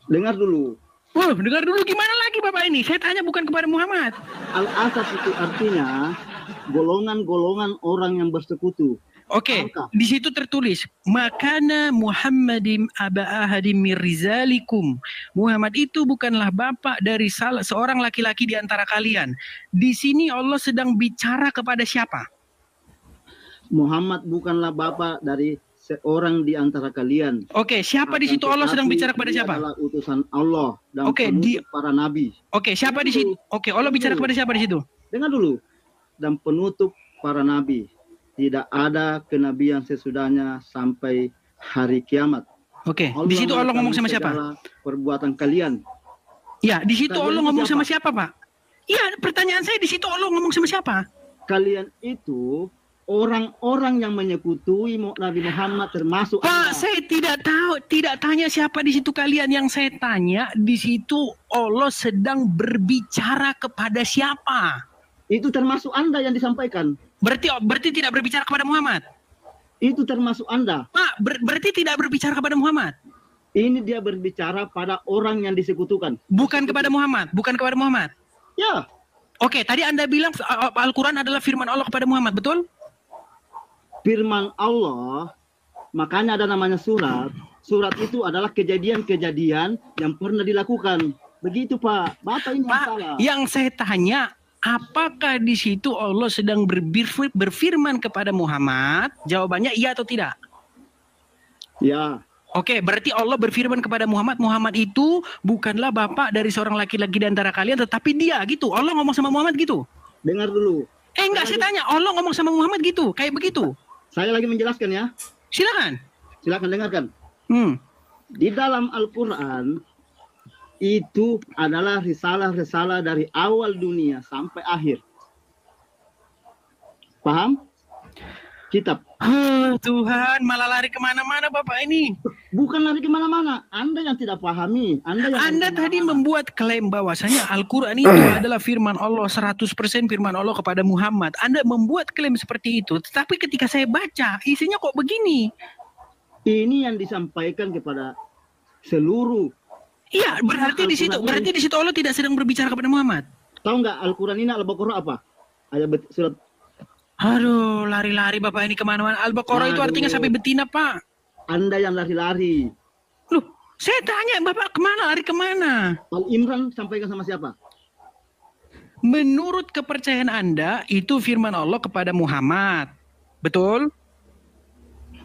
Dengar dulu. Oh, dengar dulu gimana lagi Bapak ini? Saya tanya bukan kepada Muhammad. Al-Asab itu artinya golongan-golongan orang yang bersekutu. Oke, di situ tertulis makana Muhammadim aba ahadim mir rizalikum. Muhammad itu bukanlah bapak dari seorang laki-laki di antara kalian. Di sini Allah sedang bicara kepada siapa? Muhammad bukanlah bapak dari seorang di antara kalian. Oke, siapa di situ Allah sedang bicara kepada siapa? Adalah utusan Allah dan penutup para nabi. Oke, siapa di situ? Oke, Allah bicara kepada siapa di situ? Dengar dulu. Dan penutup para nabi. Tidak ada kenabian sesudahnya sampai hari kiamat. Oke, di situ Allah ngomong sama siapa? Perbuatan kalian. Ya, di situ Allah ngomong sama siapa, Pak? Iya, pertanyaan saya di situ Allah ngomong sama siapa? Kalian itu orang-orang yang menyekutui Nabi Muhammad termasuk Pak, saya tidak tahu, tidak tanya siapa di situ kalian. Yang saya tanya di situ Allah sedang berbicara kepada siapa? Itu termasuk Anda yang disampaikan. Berarti tidak berbicara kepada Muhammad. Itu termasuk Anda. Pak, berarti tidak berbicara kepada Muhammad. Ini dia berbicara pada orang yang disekutukan. Bukan kepada Muhammad, bukan kepada Muhammad. Ya. Oke, tadi Anda bilang Al-Quran adalah firman Allah kepada Muhammad, betul? Firman Allah, makanya ada namanya surat. Surat itu adalah kejadian-kejadian yang pernah dilakukan. Begitu Pak. Bapak ini Pak, salah. yang saya tanya, apakah di situ Allah sedang berfirman kepada Muhammad? Jawabannya iya atau tidak? Ya. Oke, berarti Allah berfirman kepada Muhammad. Muhammad itu bukanlah bapak dari seorang laki-laki di antara kalian, tetapi dia gitu. Allah ngomong sama Muhammad gitu. Dengar dulu. Enggak, saya tanya. Allah ngomong sama Muhammad gitu, kayak begitu. Saya lagi menjelaskan ya. Silakan. Silakan dengarkan. Di dalam Al-Quran itu adalah risalah-risalah dari awal dunia sampai akhir. Paham? Kitab. Tuhan, malah lari kemana-mana Bapak ini. Bukan lari kemana-mana. Anda yang tidak pahami. Anda tadi membuat klaim bahwasanya Al-Quran itu adalah firman Allah, 100% firman Allah kepada Muhammad. Anda membuat klaim seperti itu. Tetapi ketika saya baca, isinya kok begini. Ini yang disampaikan kepada seluruh. Iya, berarti di situ Allah tidak sedang berbicara kepada Muhammad. Tahu nggak Al-Quran ini Al-Baqarah apa? Ayat surat. Aduh, lari-lari Bapak ini kemana-mana. Al-Baqarah itu artinya sampai betina, Pak. Anda yang lari-lari. Loh, saya tanya Bapak kemana, lari kemana? Al-Imran sampaikan sama siapa? Menurut kepercayaan Anda, itu firman Allah kepada Muhammad. Betul?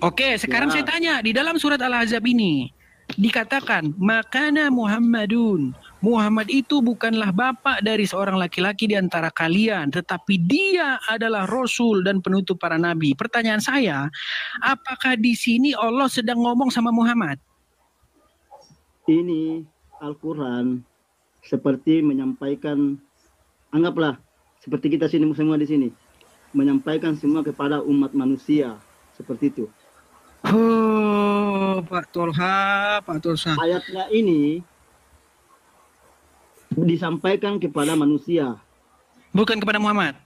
Oke, sekarang saya tanya. Di dalam surat Al-Ahzab ini, dikatakan, makana Muhammadun. Muhammad itu bukanlah bapak dari seorang laki-laki di antara kalian, tetapi dia adalah Rasul dan penutup para nabi. Pertanyaan saya, apakah di sini Allah sedang ngomong sama Muhammad? Ini Al-Quran seperti menyampaikan, anggaplah seperti kita sini semua di sini, menyampaikan semua kepada umat manusia seperti itu. Oh, Pak Tolha. Ayatnya ini disampaikan kepada manusia. Bukan kepada Muhammad.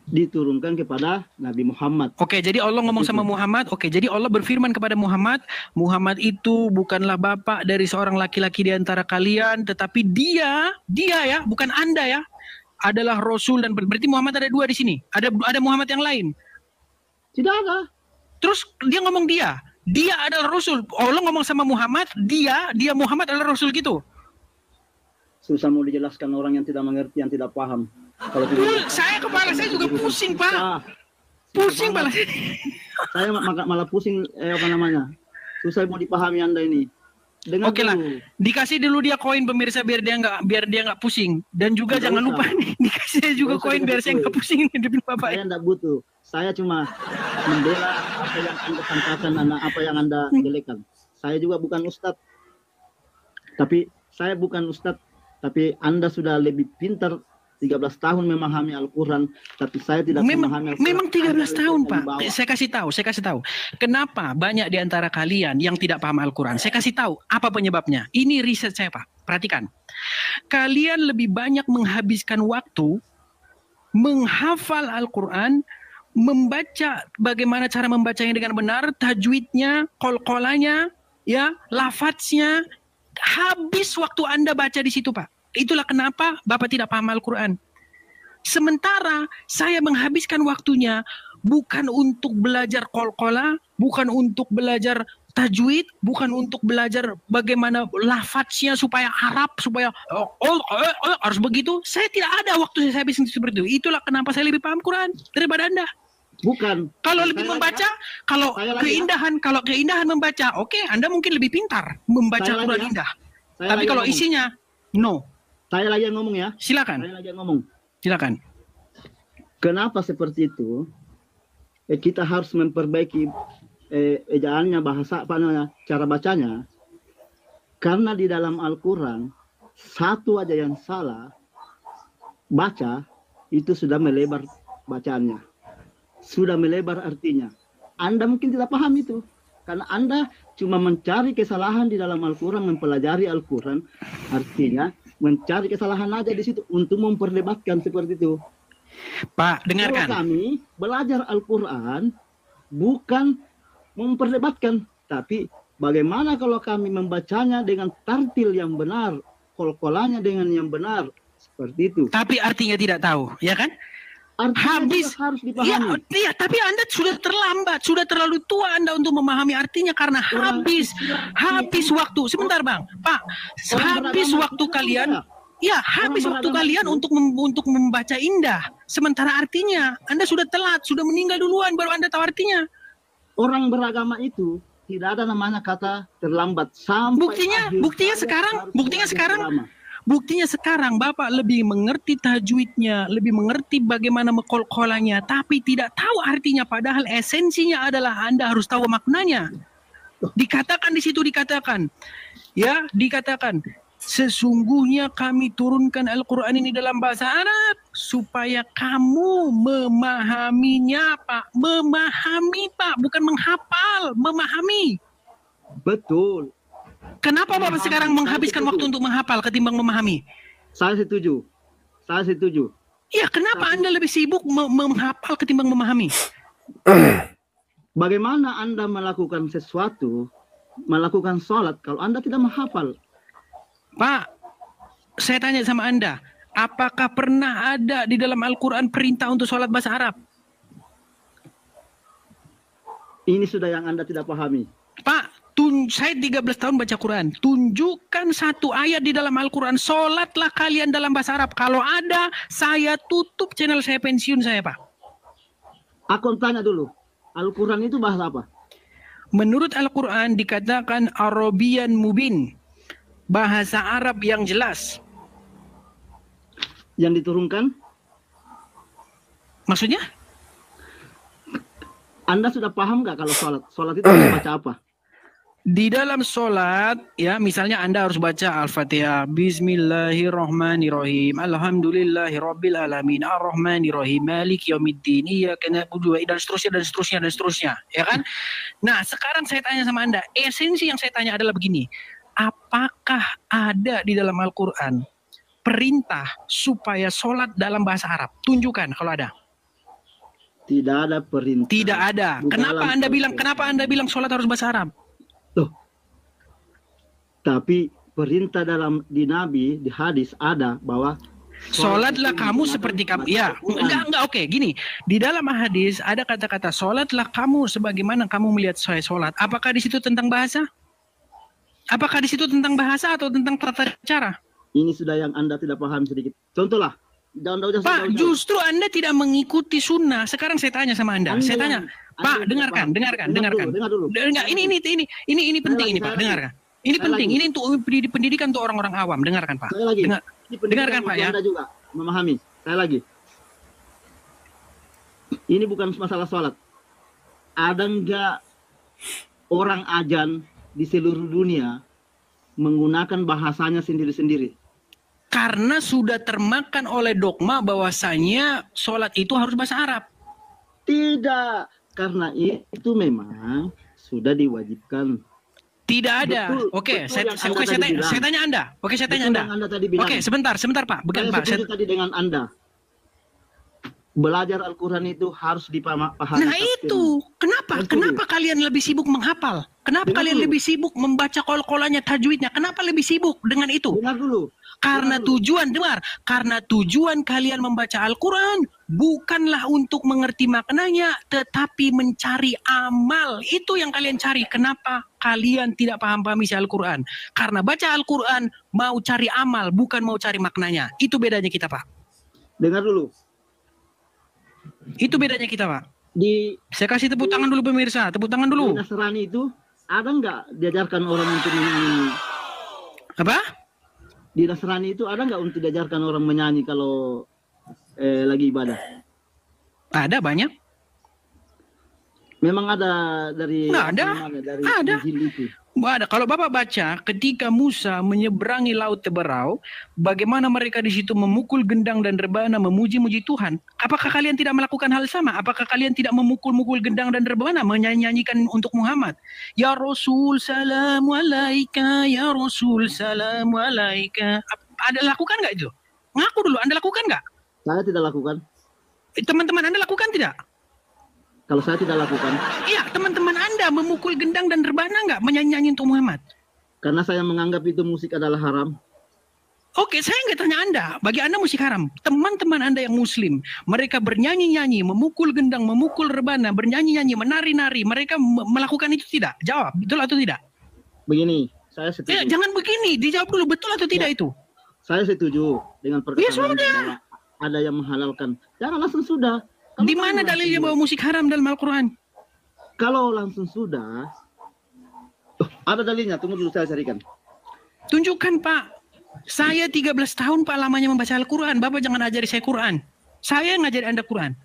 Diturunkan kepada Nabi Muhammad. Oke, jadi Allah ngomong sama Muhammad. Oke, jadi Allah berfirman kepada Muhammad, Muhammad itu bukanlah bapak dari seorang laki-laki di antara kalian, tetapi dia ya, bukan Anda ya, adalah Rasul dan berarti Muhammad ada dua di sini. Ada Muhammad yang lain. Tidak ada. Terus dia ngomong dia adalah Rasul. Allah ngomong sama Muhammad, dia Muhammad adalah Rasul gitu. Susah mau dijelaskan orang yang tidak mengerti, yang tidak paham. Kalau kepala saya juga pusing, Pak. Pusing kepala saya. Saya malah pusing, apa namanya? Susah mau dipahami Anda ini. Oke lah, dikasih dulu dia koin pemirsa biar dia nggak pusing. Dan juga jangan lupa nih, dikasih juga koin biar saya nggak pusing hidupin Bapak. Saya nggak butuh. Saya cuma membela apa yang Anda katakan, apa yang Anda jelekan. Saya juga bukan ustadz. Tapi Anda sudah lebih pintar 13 tahun memahami Al-Quran, tapi saya tidak memahami Al-Quran. Memang 13 tahun, Pak. Saya kasih tahu. Kenapa banyak di antara kalian yang tidak paham Al-Quran? Saya kasih tahu apa penyebabnya. Ini riset saya, Pak. Perhatikan. Kalian lebih banyak menghabiskan waktu menghafal Al-Quran, membaca bagaimana cara membacanya dengan benar, tajwidnya, qalqalanya, ya, lafadznya. Habis waktu Anda baca di situ, Pak. Itulah kenapa Bapak tidak paham Al-Quran. Sementara saya menghabiskan waktunya bukan untuk belajar qalqalah, bukan untuk belajar tajwid, bukan untuk belajar bagaimana lafadznya supaya Arab, supaya harus begitu. Saya tidak ada waktu saya habisin seperti itu. Itulah kenapa saya lebih paham Quran daripada Anda. Bukan. Kalau lebih membaca, kalau keindahan membaca, oke, Anda mungkin lebih pintar membaca Quran indah. Tapi kalau isinya, no. Saya lagi yang ngomong ya. Silakan. Saya lagi yang ngomong. Silakan. Kenapa seperti itu? Kita harus memperbaiki ejaannya, bahasa apa namanya, cara bacanya. Karena di dalam Al-Quran satu aja yang salah baca itu sudah melebar bacaannya. Sudah melebar artinya. Anda mungkin tidak paham itu. Karena Anda cuma mencari kesalahan di dalam Al-Quran, mempelajari Al-Quran. Artinya mencari kesalahan aja di situ untuk memperdebatkan seperti itu. Pak, dengarkan. Kalau kami belajar Al-Quran bukan memperdebatkan. Tapi bagaimana kalau kami membacanya dengan tartil yang benar. Qalqalahnya dengan yang benar. Seperti itu. Tapi artinya tidak tahu, ya kan? Habis harus dipahami. Iya, tapi Anda sudah terlambat, sudah terlalu tua Anda untuk memahami artinya karena habis waktu. Sebentar, Bang. Pak, habis waktu kalian. Ya, habis waktu kalian untuk membaca indah. Sementara artinya Anda sudah telat, sudah meninggal duluan baru Anda tahu artinya. Orang beragama itu tidak ada namanya kata terlambat sampai Buktinya sekarang Bapak lebih mengerti tajwidnya, lebih mengerti bagaimana qalqalahnya, tapi tidak tahu artinya. Padahal esensinya adalah Anda harus tahu maknanya. Dikatakan di situ, dikatakan Sesungguhnya kami turunkan Al-Quran ini dalam bahasa Arab supaya kamu memahaminya, Pak. Memahami, Pak, bukan menghafal, memahami. Betul. Kenapa Bapak sekarang menghabiskan waktu untuk menghafal ketimbang memahami? Saya setuju. Saya setuju. Ya, kenapa Anda lebih sibuk menghafal ketimbang memahami? Bagaimana Anda melakukan sesuatu, melakukan sholat kalau Anda tidak menghafal? Pak, saya tanya sama Anda, apakah pernah ada di dalam Al-Quran perintah untuk sholat bahasa Arab? Ini sudah yang Anda tidak pahami. Pak, saya 13 tahun baca Quran. Tunjukkan satu ayat di dalam Al-Quran. Sholatlah kalian dalam bahasa Arab. Kalau ada, saya tutup channel saya, pensiun saya, Pak. Aku tanya dulu, Al-Quran itu bahasa apa? Menurut Al-Quran dikatakan Arabian Mubin. Bahasa Arab yang jelas. Yang diturunkan? Maksudnya? Anda sudah paham nggak kalau sholat? Sholat itu harus baca apa? Di dalam sholat, ya misalnya Anda harus baca Al-Fatihah. Bismillahirrahmanirrahim. Alhamdulillahirabbil alamin. Ar-Rahmanirrahim. Maliki yaumiddin. Iyyaka na'budu dan seterusnya dan seterusnya dan seterusnya, ya kan? Nah, sekarang saya tanya sama Anda, esensi yang saya tanya adalah begini. Apakah ada di dalam Al-Quran perintah supaya sholat dalam bahasa Arab? Tunjukkan kalau ada. Tidak ada perintah. Tidak ada. Kenapa Anda bilang sholat harus bahasa Arab? Loh. Tapi perintah di Nabi, di hadis ada bahwa sholatlah kamu seperti kamu. Ya, enggak, oke. Gini, di dalam hadis ada kata-kata sholatlah kamu sebagaimana kamu melihat saya sholat. Apakah di situ tentang bahasa? Apakah di situ tentang bahasa atau tentang tata cara? Ini sudah yang Anda tidak paham sedikit. Contohlah. Pak, justru Anda tidak mengikuti sunnah. Sekarang saya tanya sama Anda. Saya tanya, Pak, dengarkan. Dengar dulu. Enggak, ini penting ini, Pak. Dengarkan. Ini penting. Ini untuk pendidikan untuk orang-orang awam. Dengarkan, Pak. Saya lagi. Dengarkan, Pak, ya. Anda juga memahami. Saya lagi. Ini bukan masalah sholat. Ada enggak orang ajan di seluruh dunia menggunakan bahasanya sendiri-sendiri? Karena sudah termakan oleh dogma bahwasanya sholat itu harus bahasa Arab. Tidak, karena itu memang sudah diwajibkan. Tidak ada. Oke, saya tanya Anda. Oke, saya tanya Anda. Oke, sebentar Pak. Bukan Pak. Saya tadi dengan Anda. Belajar Al-Quran itu harus dipahami. Nah itu, kenapa kalian lebih sibuk menghafal? Kenapa kalian lebih sibuk membaca kol-kolannya, tajwidnya? Kenapa lebih sibuk dengan itu? Dengar dulu. Karena tujuan kalian membaca Al-Quran bukanlah untuk mengerti maknanya, tetapi mencari amal. Itu yang kalian cari. Kenapa kalian tidak paham-paham isi Al-Quran? Karena baca Al-Quran mau cari amal, bukan mau cari maknanya. Itu bedanya kita, Pak. Dengar dulu. Itu bedanya kita, Pak. Saya kasih tepuk tangan dulu pemirsa, tepuk tangan dulu. Di Nasrani itu ada nggak diajarkan orang untuk menyanyi? Apa? Di Nasrani itu ada nggak untuk diajarkan orang menyanyi kalau lagi ibadah? Ada banyak. Memang ada dari. Nggak ada. Dari ada. Itu. Ada. Kalau Bapak baca ketika Musa menyeberangi laut Teberau, bagaimana mereka di situ memukul gendang dan rebana memuji-muji Tuhan. Apakah kalian tidak melakukan hal sama? Apakah kalian tidak memukul-mukul gendang dan rebana menyanyikan untuk Muhammad? Ya Rasul salamu alaika, ya Rasul salamu alaika. Anda lakukan nggak itu? Ngaku dulu, Anda lakukan nggak? Saya tidak lakukan. Teman-teman Anda lakukan tidak? Kalau saya tidak lakukan. Iya, teman-teman Anda memukul gendang dan rebana nggak menyanyi untuk Muhammad? Karena saya menganggap itu musik adalah haram. Oke, saya nggak tanya Anda. Bagi Anda musik haram. Teman-teman Anda yang Muslim, mereka bernyanyi-nyanyi, memukul gendang, memukul rebana, bernyanyi-nyanyi, menari-nari. Mereka melakukan itu tidak? Jawab, betul atau tidak? Begini, saya setuju. Jangan begini, dijawab dulu, betul atau tidak itu? Saya setuju dengan perkataan bahwa ada yang menghalalkan. Jangan langsung sudah. Di mana dalilnya bahwa musik haram dalam Al-Quran? Kalau langsung sudah, ada dalilnya. Tunggu dulu saya carikan. Tunjukkan, Pak. Saya 13 tahun Pak lamanya membaca Al-Quran. Bapak jangan ajari saya Quran. Saya yang ngajari Anda Quran.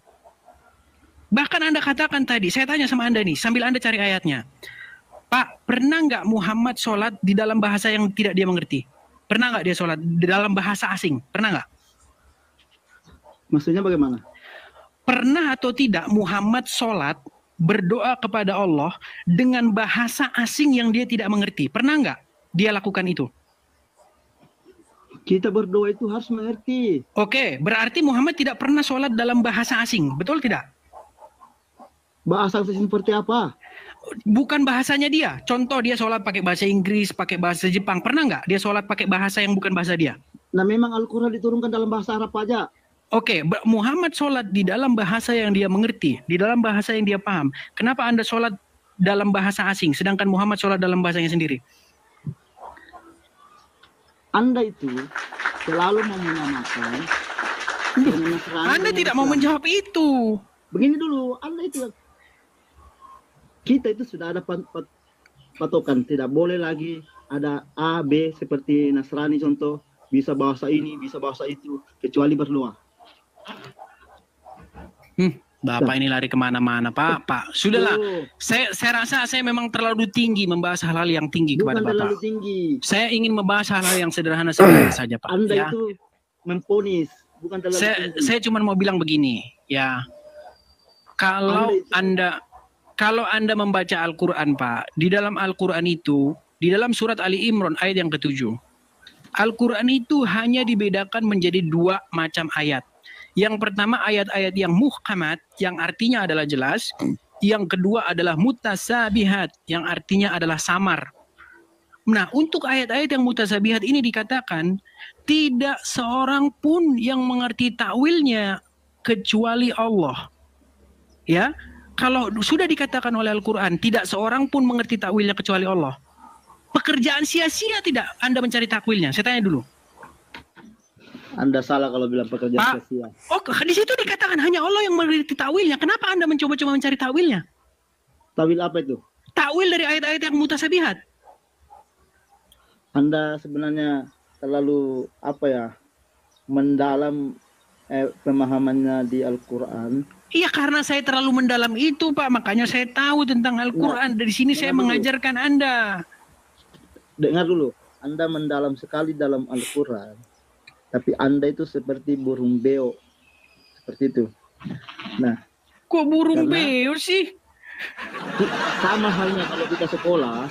Bahkan Anda katakan tadi, saya tanya sama Anda nih, sambil Anda cari ayatnya. Pak, pernah nggak Muhammad sholat di dalam bahasa yang tidak dia mengerti? Pernah nggak dia sholat dalam bahasa asing? Pernah nggak? Maksudnya bagaimana? Pernah atau tidak Muhammad sholat berdoa kepada Allah dengan bahasa asing yang dia tidak mengerti? Pernah nggak dia lakukan itu? Kita berdoa itu harus mengerti. Oke, berarti Muhammad tidak pernah sholat dalam bahasa asing, betul tidak? Bahasa asing seperti apa? Bukan bahasanya dia. Contoh dia sholat pakai bahasa Inggris, pakai bahasa Jepang. Pernah nggak dia sholat pakai bahasa yang bukan bahasa dia? Nah, memang Al-Quran diturunkan dalam bahasa Arab aja. Oke, Muhammad sholat di dalam bahasa yang dia mengerti, di dalam bahasa yang dia paham. Kenapa Anda sholat dalam bahasa asing, sedangkan Muhammad sholat dalam bahasanya sendiri? Anda itu selalu mau menyamakan. Anda tidak mau menjawab itu. Begini dulu, Anda itu. Kita itu sudah ada patokan, tidak boleh lagi ada A, B seperti Nasrani contoh, bisa bahasa ini, bisa bahasa itu, kecuali berdoa. Bapak ini lari kemana-mana, Pak. Sudahlah, saya rasa saya memang terlalu tinggi membahas hal-hal yang tinggi kepada Bukan terlalu Bapak. tinggi. Saya ingin membahas hal-hal yang sederhana saja, Pak. Anda Ya. itu memponis, bukan terlalu tinggi. Saya cuma mau bilang begini, ya. Kalau Anda membaca Al-Quran, Pak, di dalam Al-Quran itu, di dalam surat Ali Imran ayat yang ke-7, Al-Quran itu hanya dibedakan menjadi 2 macam ayat. Yang pertama ayat-ayat yang muhkamat, yang artinya adalah jelas. Yang kedua adalah mutasabihat, yang artinya adalah samar. Nah, untuk ayat-ayat yang mutasabihat ini dikatakan, tidak seorang pun yang mengerti takwilnya kecuali Allah. Ya, kalau sudah dikatakan oleh Al-Quran, tidak seorang pun mengerti takwilnya kecuali Allah. Pekerjaan sia-sia tidak Anda mencari takwilnya? Saya tanya dulu. Anda salah kalau bilang pekerjaan sia-sia. Oh, di situ dikatakan hanya Allah yang mengerti takwilnya. Kenapa Anda mencoba-coba mencari takwilnya? Tawil apa itu? Takwil dari ayat-ayat yang mutasabihat. Anda sebenarnya terlalu mendalam pemahamannya di Al-Quran. Iya, karena saya terlalu mendalam itu, Pak. Makanya saya tahu tentang Al-Quran. Dari sini saya mengajarkan Anda. Dengar dulu. Anda mendalam sekali dalam Al-Quran. Tapi Anda itu seperti burung beo. Seperti itu. Nah. Kok burung beo sih? Sama halnya kalau kita sekolah.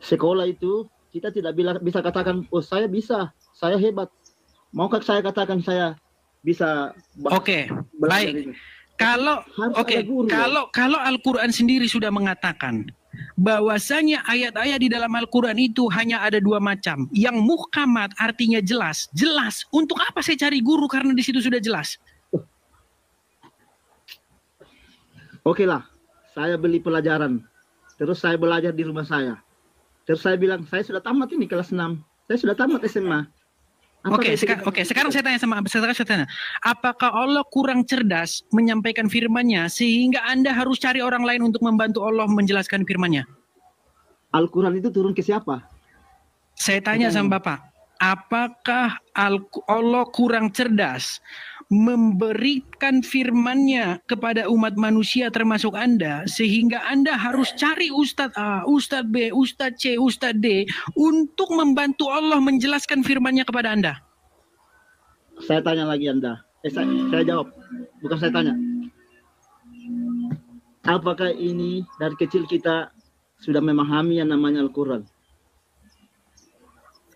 Sekolah itu kita tidak bisa katakan, oh saya bisa, saya hebat. Maukah saya katakan saya bisa? Oke, baik. Kalau Al-Quran sendiri sudah mengatakan bahwasanya ayat-ayat di dalam Al-Quran itu hanya ada 2 macam. Yang muhkamat artinya jelas. Jelas. Untuk apa saya cari guru karena di situ sudah jelas? Oke lah, saya beli pelajaran. Terus saya belajar di rumah saya. Terus saya bilang, saya sudah tamat ini kelas 6. Saya sudah tamat SMA. Sekarang saya tanya, apakah Allah kurang cerdas menyampaikan firman-Nya sehingga Anda harus cari orang lain untuk membantu Allah menjelaskan firman-Nya? Al-Quran itu turun ke siapa? Saya tanya sama Bapak, apakah Allah kurang cerdas memberikan firman-Nya kepada umat manusia termasuk Anda sehingga Anda harus cari Ustadz A, Ustadz B, Ustadz C, Ustadz D untuk membantu Allah menjelaskan firman-Nya kepada Anda? Saya tanya lagi Anda. Saya jawab. Bukan saya tanya. Apakah ini dari kecil kita sudah memahami yang namanya Al-Quran?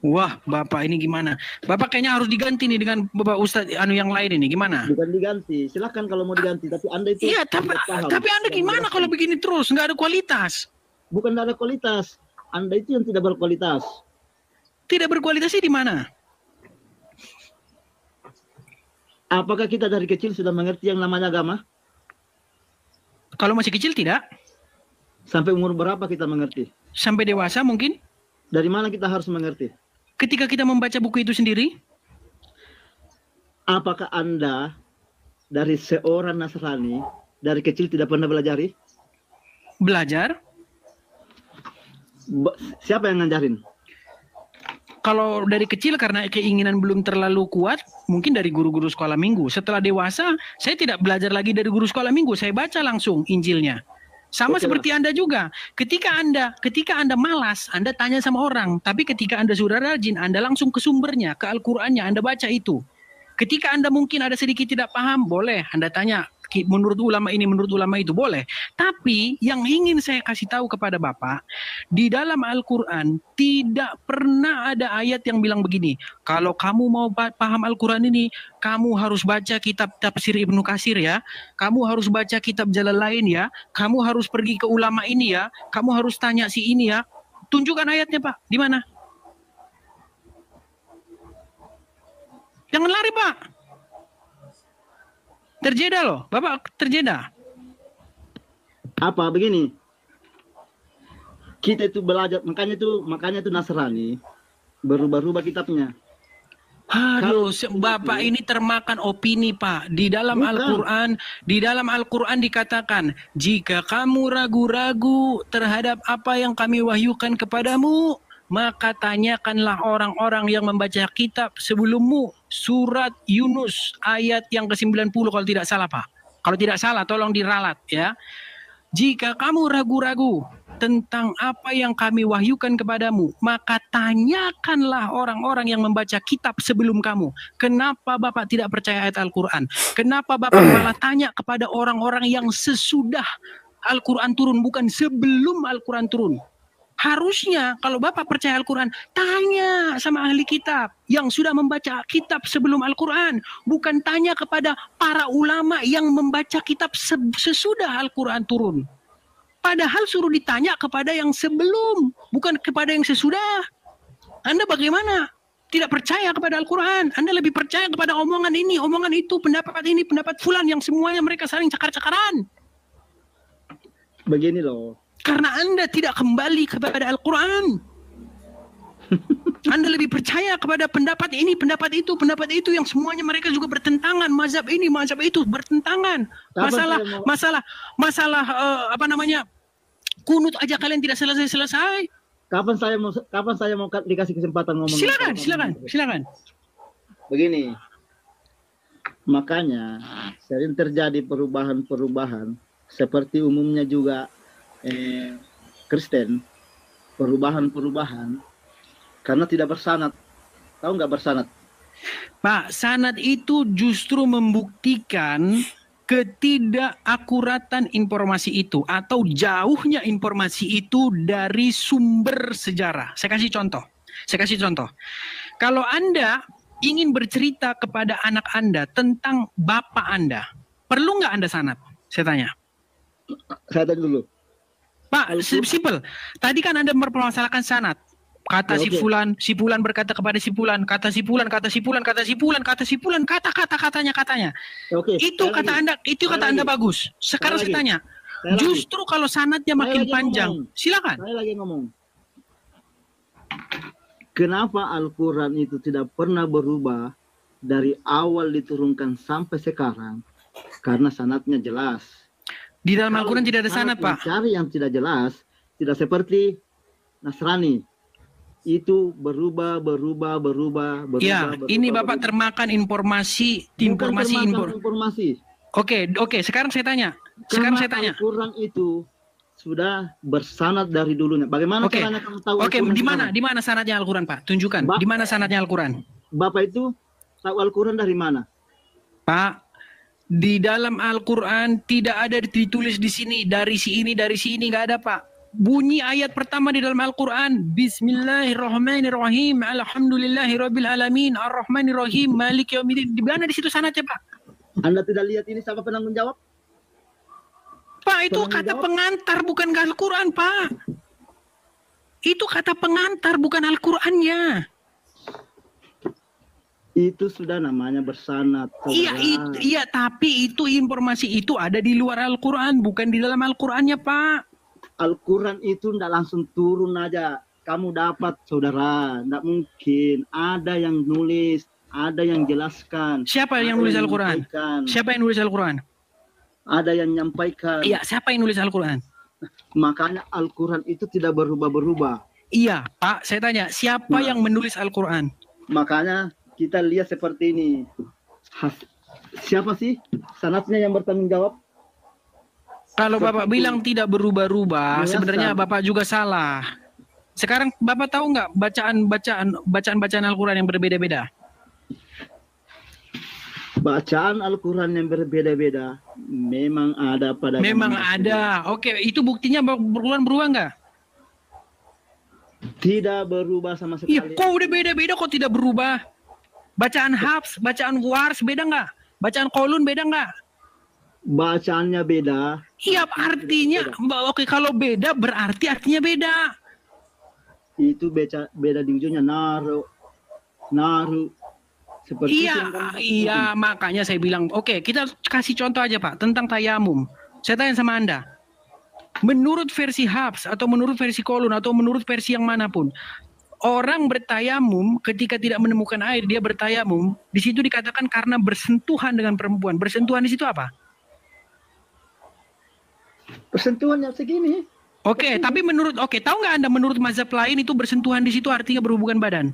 Wah, Bapak ini gimana? Bapak kayaknya harus diganti nih dengan Bapak Ustadz yang lain ini, gimana? Bukan diganti, silakan kalau mau diganti. Tapi Anda itu... Iya, tapi Anda gimana kalau begini terus? Nggak ada kualitas. Bukan nggak ada kualitas. Anda itu yang tidak berkualitas. Tidak berkualitasnya di mana? Apakah kita dari kecil sudah mengerti yang namanya agama? Kalau masih kecil tidak. Sampai umur berapa kita mengerti? Sampai dewasa mungkin. Dari mana kita harus mengerti? Ketika kita membaca buku itu sendiri. Apakah Anda dari seorang Nasrani dari kecil tidak pernah belajar? Belajar? Siapa yang ngajarin? Kalau dari kecil karena keinginan belum terlalu kuat, mungkin dari guru-guru sekolah minggu. Setelah dewasa, saya tidak belajar lagi dari guru sekolah minggu. Saya baca langsung Injilnya. Sama Oke, seperti Anda juga. Ketika Anda malas, Anda tanya sama orang. Tapi ketika Anda sudah rajin, Anda langsung ke sumbernya, ke Al-Qur'annya, Anda baca itu. Ketika Anda mungkin ada sedikit tidak paham, boleh Anda tanya menurut ulama ini, menurut ulama itu, boleh. Tapi yang ingin saya kasih tahu kepada Bapak, di dalam Al-Qur'an tidak pernah ada ayat yang bilang begini, kalau kamu mau paham Al-Qur'an ini, kamu harus baca kitab tafsir Ibnu Katsir ya, kamu harus baca kitab Jalalain ya, kamu harus pergi ke ulama ini ya, kamu harus tanya si ini ya. Tunjukkan ayatnya, Pak. Di mana? Jangan lari, Pak. Terjeda loh, Bapak terjeda. Apa begini? Kita itu belajar, makanya itu Nasrani berubah-ubah kitabnya. Aduh, Bapak ini termakan opini, Pak. Di dalam Al-Qur'an dikatakan, jika kamu ragu-ragu terhadap apa yang kami wahyukan kepadamu, maka tanyakanlah orang-orang yang membaca kitab sebelummu. Surat Yunus ayat yang ke-90 kalau tidak salah, Pak. Kalau tidak salah tolong diralat ya. Jika kamu ragu-ragu tentang apa yang kami wahyukan kepadamu, maka tanyakanlah orang-orang yang membaca kitab sebelum kamu. Kenapa Bapak tidak percaya ayat Al-Qur'an? Kenapa Bapak malah tanya kepada orang-orang yang sesudah Al-Qur'an turun, bukan sebelum Al-Qur'an turun? Harusnya kalau Bapak percaya Al-Qur'an, tanya sama ahli kitab yang sudah membaca kitab sebelum Al-Qur'an. Bukan tanya kepada para ulama yang membaca kitab sesudah Al-Qur'an turun. Padahal suruh ditanya kepada yang sebelum, bukan kepada yang sesudah. Anda bagaimana? Tidak percaya kepada Al-Qur'an. Anda lebih percaya kepada omongan ini, omongan itu, pendapat ini, pendapat fulan yang semuanya mereka saling cakar-cakaran. Begini loh. Karena Anda tidak kembali kepada Al-Qur'an. Anda lebih percaya kepada pendapat ini, pendapat itu yang semuanya mereka juga bertentangan. Mazhab ini, mazhab itu bertentangan. Masalah kunut aja kalian tidak selesai-selesai. Kapan saya mau dikasih kesempatan ngomong? Silakan. Begini. Makanya sering terjadi perubahan-perubahan seperti umumnya juga Kristen, perubahan karena tidak bersanad. Tahu nggak bersanad? Pak, sanad itu justru membuktikan ketidakakuratan informasi itu atau jauhnya informasi itu dari sumber sejarah. Saya kasih contoh. Kalau Anda ingin bercerita kepada anak Anda tentang bapak Anda, perlu nggak Anda sanad? Saya tanya. Saya tanya dulu. Pak, simpel. Tadi kan Anda mempermasalahkan sanad. Kata si fulan berkata kepada si fulan, kata katanya. Oke. Itu kata Anda bagus. Sekarang saya tanya. Justru kalau sanadnya makin panjang, silakan. Saya lagi ngomong. Kenapa Al-Qur'an itu tidak pernah berubah dari awal diturunkan sampai sekarang? Karena sanadnya jelas. Di dalam Al-Qur'an tidak ada sanad, Pak. Cari yang tidak jelas, tidak seperti Nasrani. Itu berubah. Ya, ini Bapak termakan informasi. Oke, sekarang saya tanya. Al-Qur'an itu sudah bersanad dari dulunya. Bagaimana caranya kamu tahu? Oke, di mana sanadnya Al-Qur'an, Pak? Tunjukkan. Di mana sanadnya Al-Qur'an? Bapak itu tahu Al-Qur'an dari mana? Pak, di dalam Al-Qur'an tidak ada ditulis di sini dari si ini nggak ada, Pak. Bunyi ayat pertama di dalam Al-Qur'an, Bismillahirrahmanirrahim, Alhamdulillahirabbil alamin, Arrahmanirrahim, Maliki yaumiddin. Di mana di situ sanadnya, Pak? Anda tidak lihat ini siapa penanggung jawab? Pak, itu kata pengantar bukan Al-Qur'an, Pak. Itu kata pengantar bukan Al-Qur'annya. Itu sudah namanya bersanad. Iya, tapi itu informasi itu ada di luar Al-Qur'an, bukan di dalam Al-Qur'annya, Pak. Al-Qur'an itu tidak langsung turun aja. Kamu dapat, saudara. Tidak mungkin. Ada yang nulis, ada yang jelaskan. Siapa yang nulis Al-Qur'an? Siapa yang nulis Al-Qur'an? Ada yang menyampaikan. Iya, siapa yang nulis Al-Qur'an? Makanya Al-Qur'an itu tidak berubah-berubah. Iya, Pak, saya tanya, siapa yang menulis Al-Qur'an? Makanya kita lihat seperti ini. Siapa sih sanadnya yang bertanggung jawab? Kalau Bapak Seperti- bilang tidak berubah-ubah, Jelaskan. sebenarnya Bapak juga salah. Sekarang Bapak tahu nggak bacaan Al-Quran yang berbeda-beda? Bacaan Al-Quran yang berbeda-beda memang ada pada Memang zaman ada. Oke, itu buktinya Al-Quran berubah nggak? tidak berubah sama Iya, sekali. kok udah beda-beda kok tidak berubah? Bacaan Hafs, bacaan Wars beda nggak? Bacaan Qalun beda nggak? Bacaannya beda. Iya, artinya oke, kalau beda berarti artinya beda. Itu beda di ujungnya naru. Seperti itu Iya, yang kamu iya, makanya saya bilang, oke, kita kasih contoh aja Pak tentang tayamum. Saya tanya sama Anda, menurut versi Hafs atau menurut versi Qalun atau menurut versi yang manapun, orang bertayamum ketika tidak menemukan air, dia bertayamum, di situ dikatakan karena bersentuhan dengan perempuan. Bersentuhan di situ apa? persentuhannya segini. Oke, tapi tahu nggak Anda menurut mazhab lain itu bersentuhan di situ artinya berhubungan badan?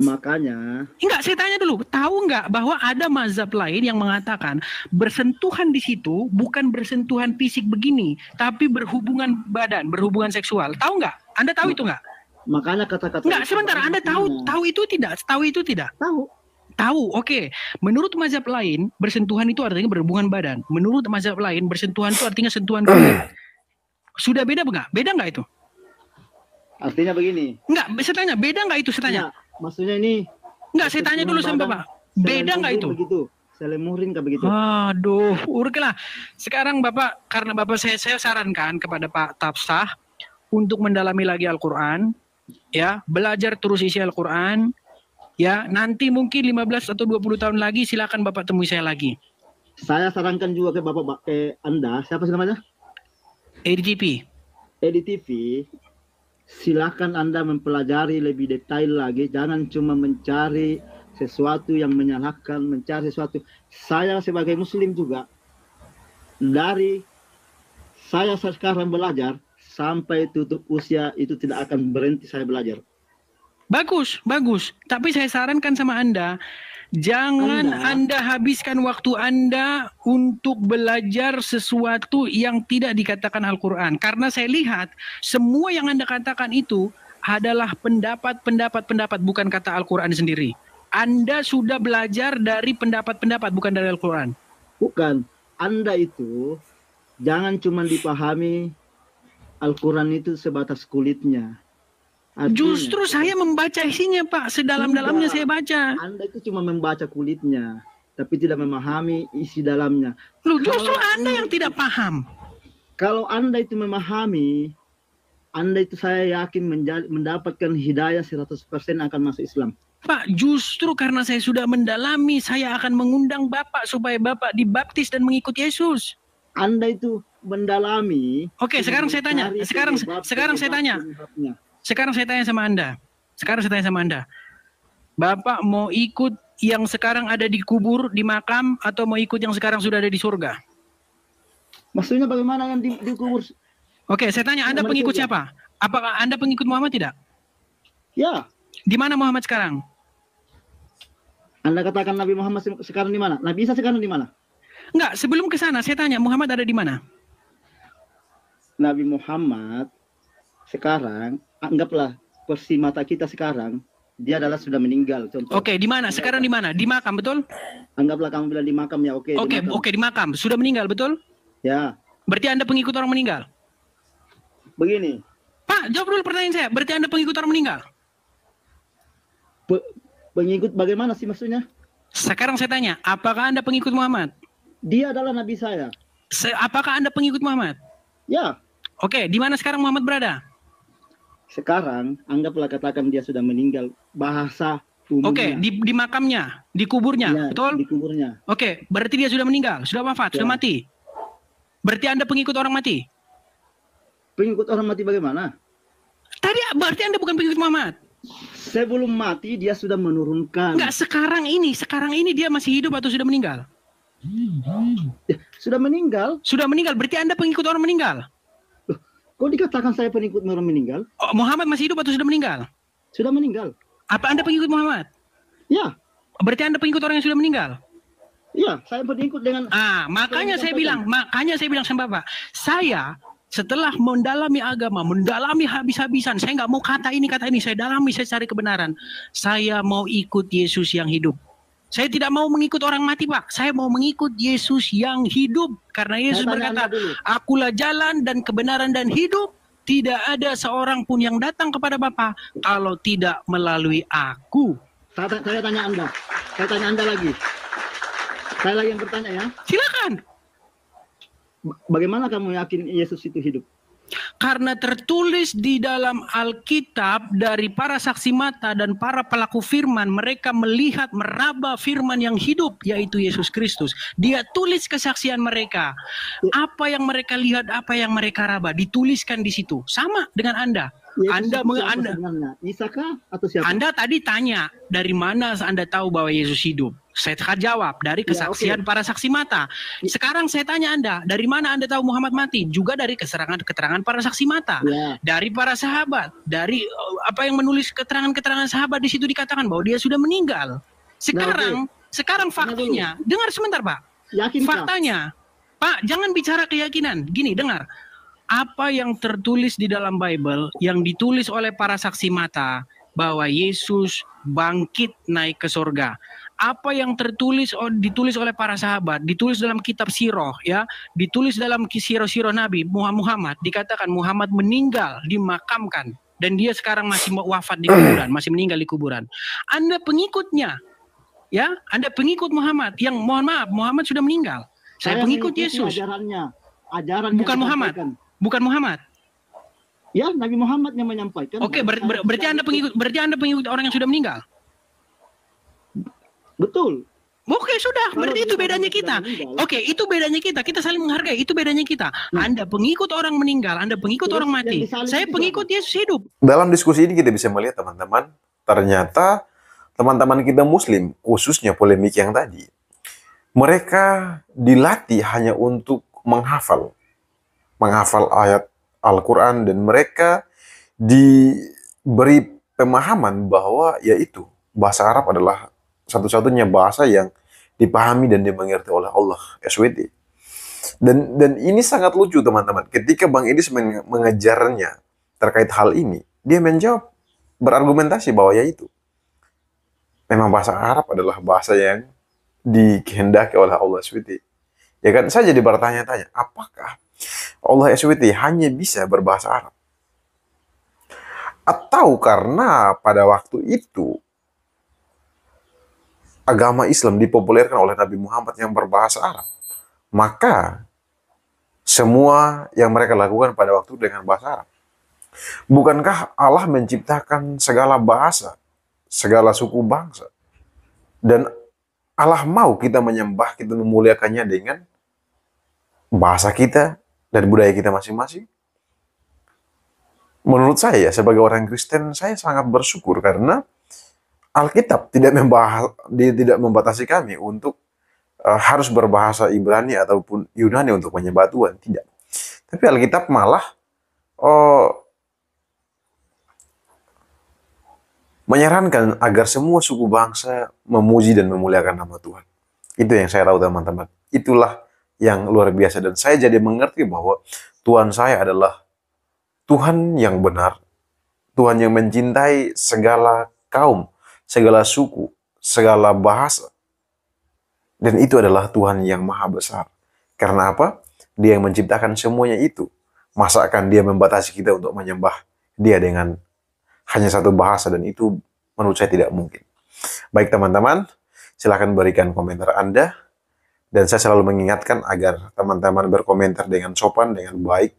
Makanya Enggak, saya tanya dulu, tahu nggak bahwa ada mazhab lain yang mengatakan bersentuhan di situ bukan bersentuhan fisik begini, tapi berhubungan badan, berhubungan seksual. Tahu nggak? Anda tahu itu nggak? makanya kata-kata Enggak, itu sebentar, Anda tahu itu tidak? Tahu itu tidak? Tahu. Tahu, oke. Menurut mazhab lain, bersentuhan itu artinya berhubungan badan. Menurut mazhab lain, bersentuhan itu artinya sentuhan kulit. Sudah beda nggak? Beda nggak itu? Artinya begini. Enggak, saya tanya, beda nggak itu? Saya tanya. Ya, maksudnya ini. Enggak, saya tanya dulu sama badan, Bapak. Beda nggak itu? Begitu. Selemurin kah begitu? Aduh, urkelah. Sekarang Bapak, karena Bapak saya sarankan kepada Pak Tafsah untuk mendalami lagi Al-Quran, ya, belajar terus isi Al-Quran, ya, nanti mungkin 15 atau 20 tahun lagi silakan Bapak temui saya lagi. Saya sarankan juga ke Bapak, Anda, siapa sih namanya? ADTP. EDTV, silakan Anda mempelajari lebih detail lagi, jangan cuma mencari sesuatu yang menyalahkan, mencari sesuatu. Saya sebagai muslim juga, dari saya sekarang belajar, sampai tutup usia itu tidak akan berhenti saya belajar. Bagus, bagus. Tapi saya sarankan sama Anda, jangan Anda habiskan waktu Anda untuk belajar sesuatu yang tidak dikatakan Al-Quran. Karena saya lihat semua yang Anda katakan itu adalah pendapat, bukan kata Al-Quran sendiri. Anda sudah belajar dari pendapat, bukan dari Al-Quran. Bukan, Anda itu jangan cuma dipahami Al-Quran itu sebatas kulitnya. Artinya, Justru saya membaca isinya Pak, sedalam-dalamnya saya baca. Anda itu cuma membaca kulitnya, tapi tidak memahami isi dalamnya. Loh, justru Anda yang tidak paham. Kalau Anda itu memahami, Anda itu saya yakin mendapatkan hidayah 100% akan masuk Islam. Pak, justru karena saya sudah mendalami, saya akan mengundang Bapak supaya Bapak dibaptis dan mengikut Yesus. Anda itu mendalami. Oke, sekarang saya tanya. Sekarang saya tanya. Sekarang saya tanya sama Anda. Bapak mau ikut yang sekarang ada di kubur, di makam, atau mau ikut yang sekarang sudah ada di surga? Maksudnya bagaimana yang di kubur? Oke, saya tanya, Anda pengikut siapa? Apakah Anda pengikut Muhammad tidak? Ya. Di mana Muhammad sekarang? Anda katakan Nabi Muhammad sekarang di mana? Nabi Isa sekarang di mana? Enggak, sebelum ke sana saya tanya, Muhammad ada di mana? Nabi Muhammad sekarang, anggaplah versi mata kita sekarang, dia adalah sudah meninggal. Contoh. Oke, di mana? Sekarang di mana? Di makam, betul? Anggaplah kamu bilang di makam ya, oke. Oke, di makam. Sudah meninggal, betul? Ya. Berarti Anda pengikut orang meninggal? Begini. Pak, jawab dulu pertanyaan saya. Berarti Anda pengikut orang meninggal? Pengikut bagaimana sih maksudnya? Sekarang saya tanya, apakah Anda pengikut Muhammad? Dia adalah Nabi saya. Apakah Anda pengikut Muhammad? Ya. Oke, di mana sekarang Muhammad berada? Sekarang, anggaplah katakan dia sudah meninggal. Bahasa umumnya. Oke, di makamnya, di kuburnya, ya, betul? Di kuburnya. Oke, berarti dia sudah meninggal, sudah wafat, sudah mati. Berarti Anda pengikut orang mati? Pengikut orang mati bagaimana? Tadi berarti Anda bukan pengikut Muhammad. Sebelum mati dia sudah menurunkan. Enggak, sekarang ini dia masih hidup atau sudah meninggal? Sudah meninggal. Sudah meninggal, berarti Anda pengikut orang meninggal? Kok dikatakan saya pengikut orang meninggal? Oh, Muhammad masih hidup atau sudah meninggal? Sudah meninggal. Apa Anda pengikut Muhammad? Ya. Berarti Anda pengikut orang yang sudah meninggal? Iya, saya mengikut dengan Makanya saya bilang sama Bapak, saya setelah mendalami agama, mendalami habis-habisan, saya nggak mau kata ini, saya dalami, saya cari kebenaran. Saya mau ikut Yesus yang hidup. Saya tidak mau mengikut orang mati, Pak. Saya mau mengikut Yesus yang hidup. Karena Yesus berkata, akulah jalan dan kebenaran dan hidup. Tidak ada seorang pun yang datang kepada Bapa kalau tidak melalui aku. Saya tanya Anda. Saya tanya Anda lagi. Saya lagi yang bertanya ya. Silakan. Bagaimana kamu yakin Yesus itu hidup? Karena tertulis di dalam Alkitab dari para saksi mata dan para pelaku firman, mereka melihat meraba firman yang hidup, yaitu Yesus Kristus. Dia tulis kesaksian mereka. Apa yang mereka lihat, apa yang mereka raba, dituliskan di situ. Sama dengan Anda. Isakah atau siapa? Anda tadi tanya, dari mana Anda tahu bahwa Yesus hidup? Saya jawab, dari kesaksian para saksi mata. Sekarang saya tanya Anda, dari mana Anda tahu Muhammad mati? Juga dari keterangan para saksi mata. Dari para sahabat. Dari apa yang menulis keterangan-keterangan sahabat, di situ dikatakan bahwa dia sudah meninggal. Sekarang faktanya, dengar sebentar Pak. Faktanya, Pak, jangan bicara keyakinan. Gini, dengar. Apa yang tertulis di dalam Bible, yang ditulis oleh para saksi mata, bahwa Yesus bangkit naik ke surga. Apa yang ditulis oleh para sahabat, ditulis dalam kitab Sirah, ya, ditulis dalam sirah Nabi Muhammad, dikatakan Muhammad meninggal, dimakamkan, dan dia sekarang masih wafat di kuburan, masih meninggal di kuburan. Anda pengikutnya, ya, Anda pengikut Muhammad, yang mohon maaf, Muhammad sudah meninggal. Saya pengikut Yesus. Ajarannya bukan Muhammad. Bukan Muhammad. Ya, Nabi Muhammad yang menyampaikan. Oke, berarti Anda pengikut orang yang sudah meninggal. Betul. Oke, sudah. Berarti itu bedanya kita. Oke, itu bedanya kita. Kita saling menghargai. Itu bedanya kita. Anda pengikut orang meninggal, Anda pengikut orang mati. Saya pengikut Yesus hidup. Dalam diskusi ini kita bisa melihat teman-teman, ternyata teman-teman kita Muslim, khususnya polemik yang tadi, mereka dilatih hanya untuk menghafal ayat Al-Quran, dan mereka diberi pemahaman bahwa yaitu bahasa Arab adalah satu-satunya bahasa yang dipahami dan dimengerti oleh Allah SWT. Dan ini sangat lucu teman-teman. Ketika Bang Idris mengejarnya terkait hal ini, dia menjawab, berargumentasi bahwa yaitu memang bahasa Arab adalah bahasa yang dikehendaki oleh Allah SWT. Ya kan, saya jadi bertanya-tanya, apakah Allah SWT hanya bisa berbahasa Arab? Atau karena pada waktu itu agama Islam dipopulerkan oleh Nabi Muhammad yang berbahasa Arab, maka semua yang mereka lakukan pada waktu dengan bahasa Arab? Bukankah Allah menciptakan segala bahasa, segala suku bangsa, dan Allah mau kita menyembah, kita memuliakannya dengan bahasa kita dan budaya kita masing-masing? Menurut saya, sebagai orang Kristen, saya sangat bersyukur karena Alkitab tidak membatasi kami untuk harus berbahasa Ibrani ataupun Yunani untuk menyembah Tuhan. Tidak. Tapi Alkitab malah menyarankan agar semua suku bangsa memuji dan memuliakan nama Tuhan. Itu yang saya tahu teman-teman. Itulah yang luar biasa, dan saya jadi mengerti bahwa Tuhan saya adalah Tuhan yang benar, Tuhan yang mencintai segala kaum, segala suku, segala bahasa, dan itu adalah Tuhan yang maha besar. Karena apa? Dia yang menciptakan semuanya itu. Masa akan dia membatasi kita untuk menyembah dia dengan hanya satu bahasa, dan itu menurut saya tidak mungkin. Baik teman-teman, silahkan berikan komentar Anda. Dan saya selalu mengingatkan agar teman-teman berkomentar dengan sopan, dengan baik.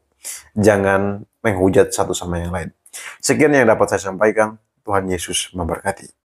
Jangan menghujat satu sama yang lain. Sekian yang dapat saya sampaikan. Tuhan Yesus memberkati.